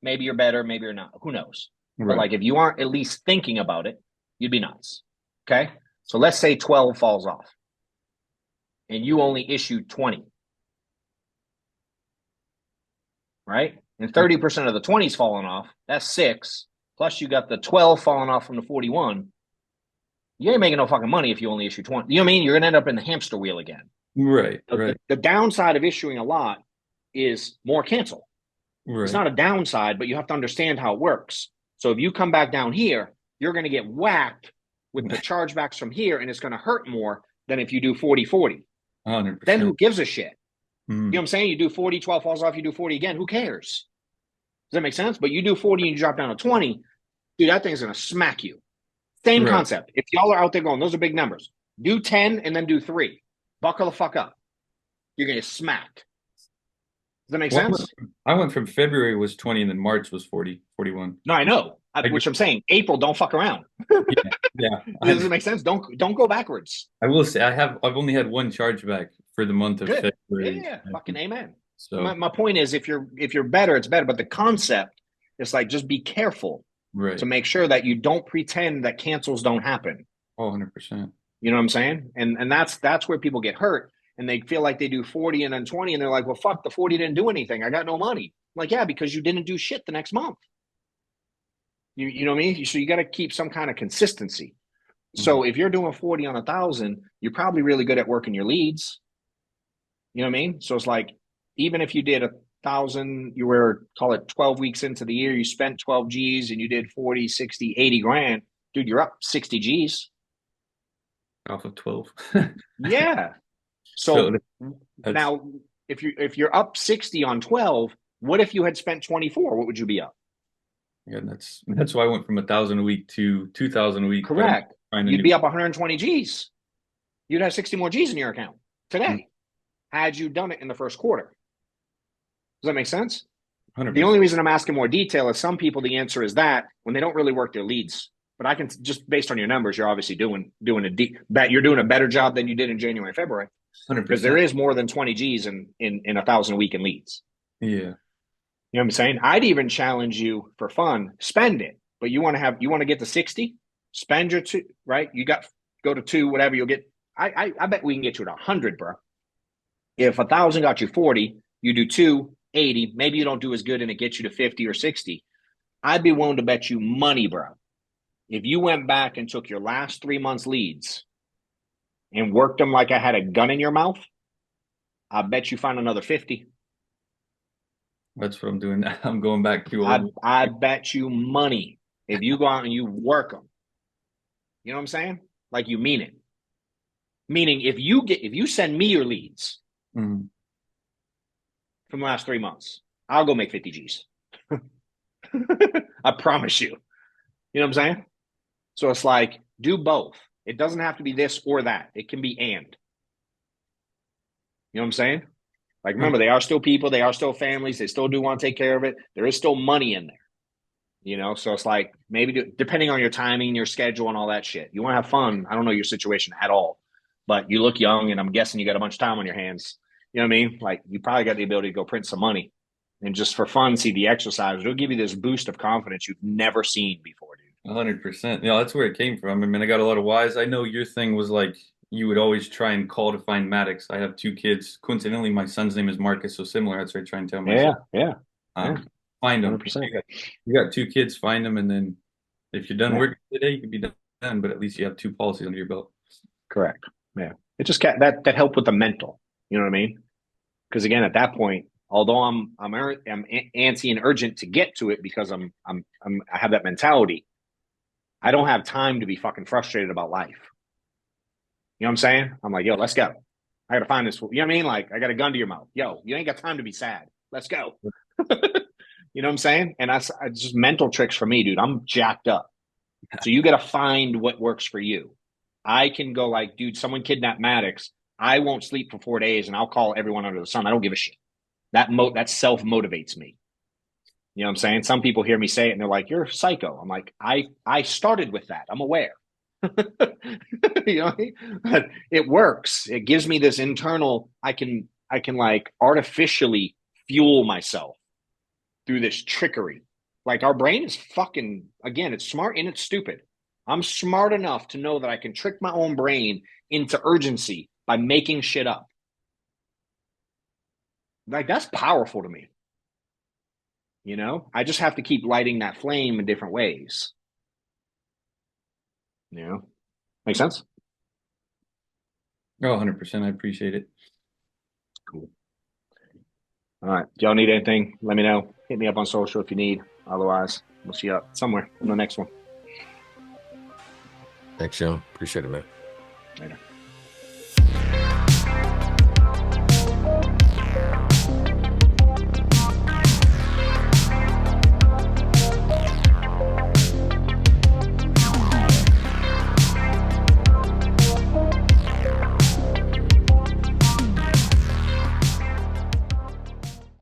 Speaker 1: maybe you're better, maybe you're not. Who knows?
Speaker 4: Right.
Speaker 1: But like if you aren't at least thinking about it, you'd be nuts. Okay. So let's say 12 falls off and you only issued 20. Right? And 30% of the 20's falling off. That's 6. Plus you got the 12 falling off from the 41. You ain't making no fucking money if you only issue 20. You know what I mean? You're going to end up in the hamster wheel again.
Speaker 4: Right.
Speaker 1: The downside of issuing a lot is more cancel.
Speaker 4: Right.
Speaker 1: It's not a downside, but you have to understand how it works. So if you come back down here, you're going to get whacked with the chargebacks from here, and it's going to hurt more than if you do 40-40.
Speaker 4: 100%.
Speaker 1: Then who gives a shit?
Speaker 4: Mhm.
Speaker 1: You know what I'm saying? You do 40, 12 falls off, you do 40 again. Who cares? Does that make sense? But you do 40 and you drop down to 20, dude, that thing's going to smack you. Same
Speaker 4: Right.
Speaker 1: concept. If y'all are out there going, those are big numbers. Do 10 and then do 3. Buckle the fuck up. You're going to get smacked. Does that make
Speaker 4: Well,
Speaker 1: sense?
Speaker 4: I went from February was 20 and then March was 40, 41.
Speaker 1: No, I know. Which I'm saying, April, don't fuck around.
Speaker 4: Yeah.
Speaker 1: Does it make sense? Don't go backwards.
Speaker 4: I will say I've only had one chargeback for the month of
Speaker 1: Good.
Speaker 4: February.
Speaker 1: Yeah, fucking amen.
Speaker 4: So
Speaker 1: My point is, if you're better, it's better. But the concept is like, just be careful
Speaker 4: right.
Speaker 1: to make sure that you don't pretend that cancels don't happen.
Speaker 4: Oh, 100%.
Speaker 1: You know what I'm saying? And that's where people get hurt, and they feel like they do 40 and then 20, and they're like, well, fuck, the 40 didn't do anything. I got no money. I'm like, yeah, because you didn't do shit the next month. You know what I mean? So you got to keep some kind of consistency. So if you're doing 40 on 1,000, you're probably really good at working your leads. You know what I mean? So it's like, even if you did 1,000, you were, call it 12 weeks into the year, you spent 12 G's and you did 40, 60, 80 grand, dude, you're up 60 G's.
Speaker 4: Off of 12.
Speaker 1: Yeah. So
Speaker 4: that's-
Speaker 1: now if you're up 60 on 12, what if you had spent 24? What would you be up?
Speaker 4: Yeah, that's why I went from 1,000 a week to 2,000 a week.
Speaker 1: Correct. You'd be up 120 G's. You'd have 60 more G's in your account today, had you done it in the first quarter. Does that make sense?
Speaker 4: 100%.
Speaker 1: The only reason I'm asking more detail is some people, the answer is that when they don't really work their leads. But I can just, based on your numbers, you're obviously doing you're doing a better job than you did in January and February.
Speaker 4: 100%.
Speaker 1: Because there is more than 20 G's in 1,000 a week in leads.
Speaker 4: Yeah.
Speaker 1: You know what I'm saying? I'd even challenge you for fun, spend it. But you want to get to 60, spend your 2, right? Go to 2, whatever you'll get. I bet we can get you to 100, bro. If 1,000 got you 40, you do 2, 80, maybe you don't do as good and it gets you to 50 or 60. I'd be willing to bet you money, bro. If you went back and took your last 3 months leads and worked them like I had a gun in your mouth, I bet you find another 50.
Speaker 4: That's what I'm doing now. I'm going back to
Speaker 1: I bet you money if you go out and you work them. You know what I'm saying? Like you mean it. Meaning if you send me your leads from the last 3 months, I'll go make 50 G's. I promise you. You know what I'm saying? So it's like, do both. It doesn't have to be this or that. It can be and. You know what I'm saying? Like, remember, they are still people. They are still families. They still do want to take care of it. There is still money in there. You know, so it's like, maybe depending on your timing, your schedule, and all that shit. You want to have fun. I don't know your situation at all, but you look young, and I'm guessing you got a bunch of time on your hands. You know what I mean? Like, you probably got the ability to go print some money and just for fun, see the exercise. It'll give you this boost of confidence you've never seen before, dude.
Speaker 4: 100%. Yeah, that's where it came from. I mean, I got a lot of whys. I know your thing was like, you would always try and call to find Maddox. I have 2 kids. Coincidentally, my son's name is Marcus, so similar. That's what I try and tell myself.
Speaker 1: Yeah.
Speaker 4: Find them.
Speaker 1: 100%.
Speaker 4: You got 2 kids, find them, and then if you're done working today, you can be done. But at least you have 2 policies under your belt.
Speaker 1: Correct. Yeah. It just that helped with the mental. You know what I mean? Because again, at that point, although I'm antsy and urgent to get to it because I have that mentality, I don't have time to be fucking frustrated about life. You know what I'm saying? I'm like, yo, let's go. I got to find this. You know what I mean? Like, I got a gun to your mouth. Yo, you ain't got time to be sad. Let's go. You know what I'm saying? And that's just mental tricks for me, dude. I'm jacked up. So you got to find what works for you. I can go like, dude, someone kidnapped Maddox. I won't sleep for 4 days and I'll call everyone under the sun. I don't give a shit. That self motivates me. You know what I'm saying? Some people hear me say it and they're like, you're psycho. I'm like, I started with that. I'm aware. You know what I mean? But it works. It gives me this internal, I can like artificially fuel myself through this trickery. Like, our brain is fucking, again, it's smart and it's stupid. I'm smart enough to know that I can trick my own brain into urgency by making shit up. Like, that's powerful to me. You know, I just have to keep lighting that flame in different ways. You know, make sense?
Speaker 4: Oh, 100%. I appreciate it.
Speaker 1: Cool. All right. Do y'all need anything? Let me know. Hit me up on social if you need. Otherwise, we'll see you up somewhere in the next one.
Speaker 3: Thanks, Sean. Appreciate it, man.
Speaker 1: Later.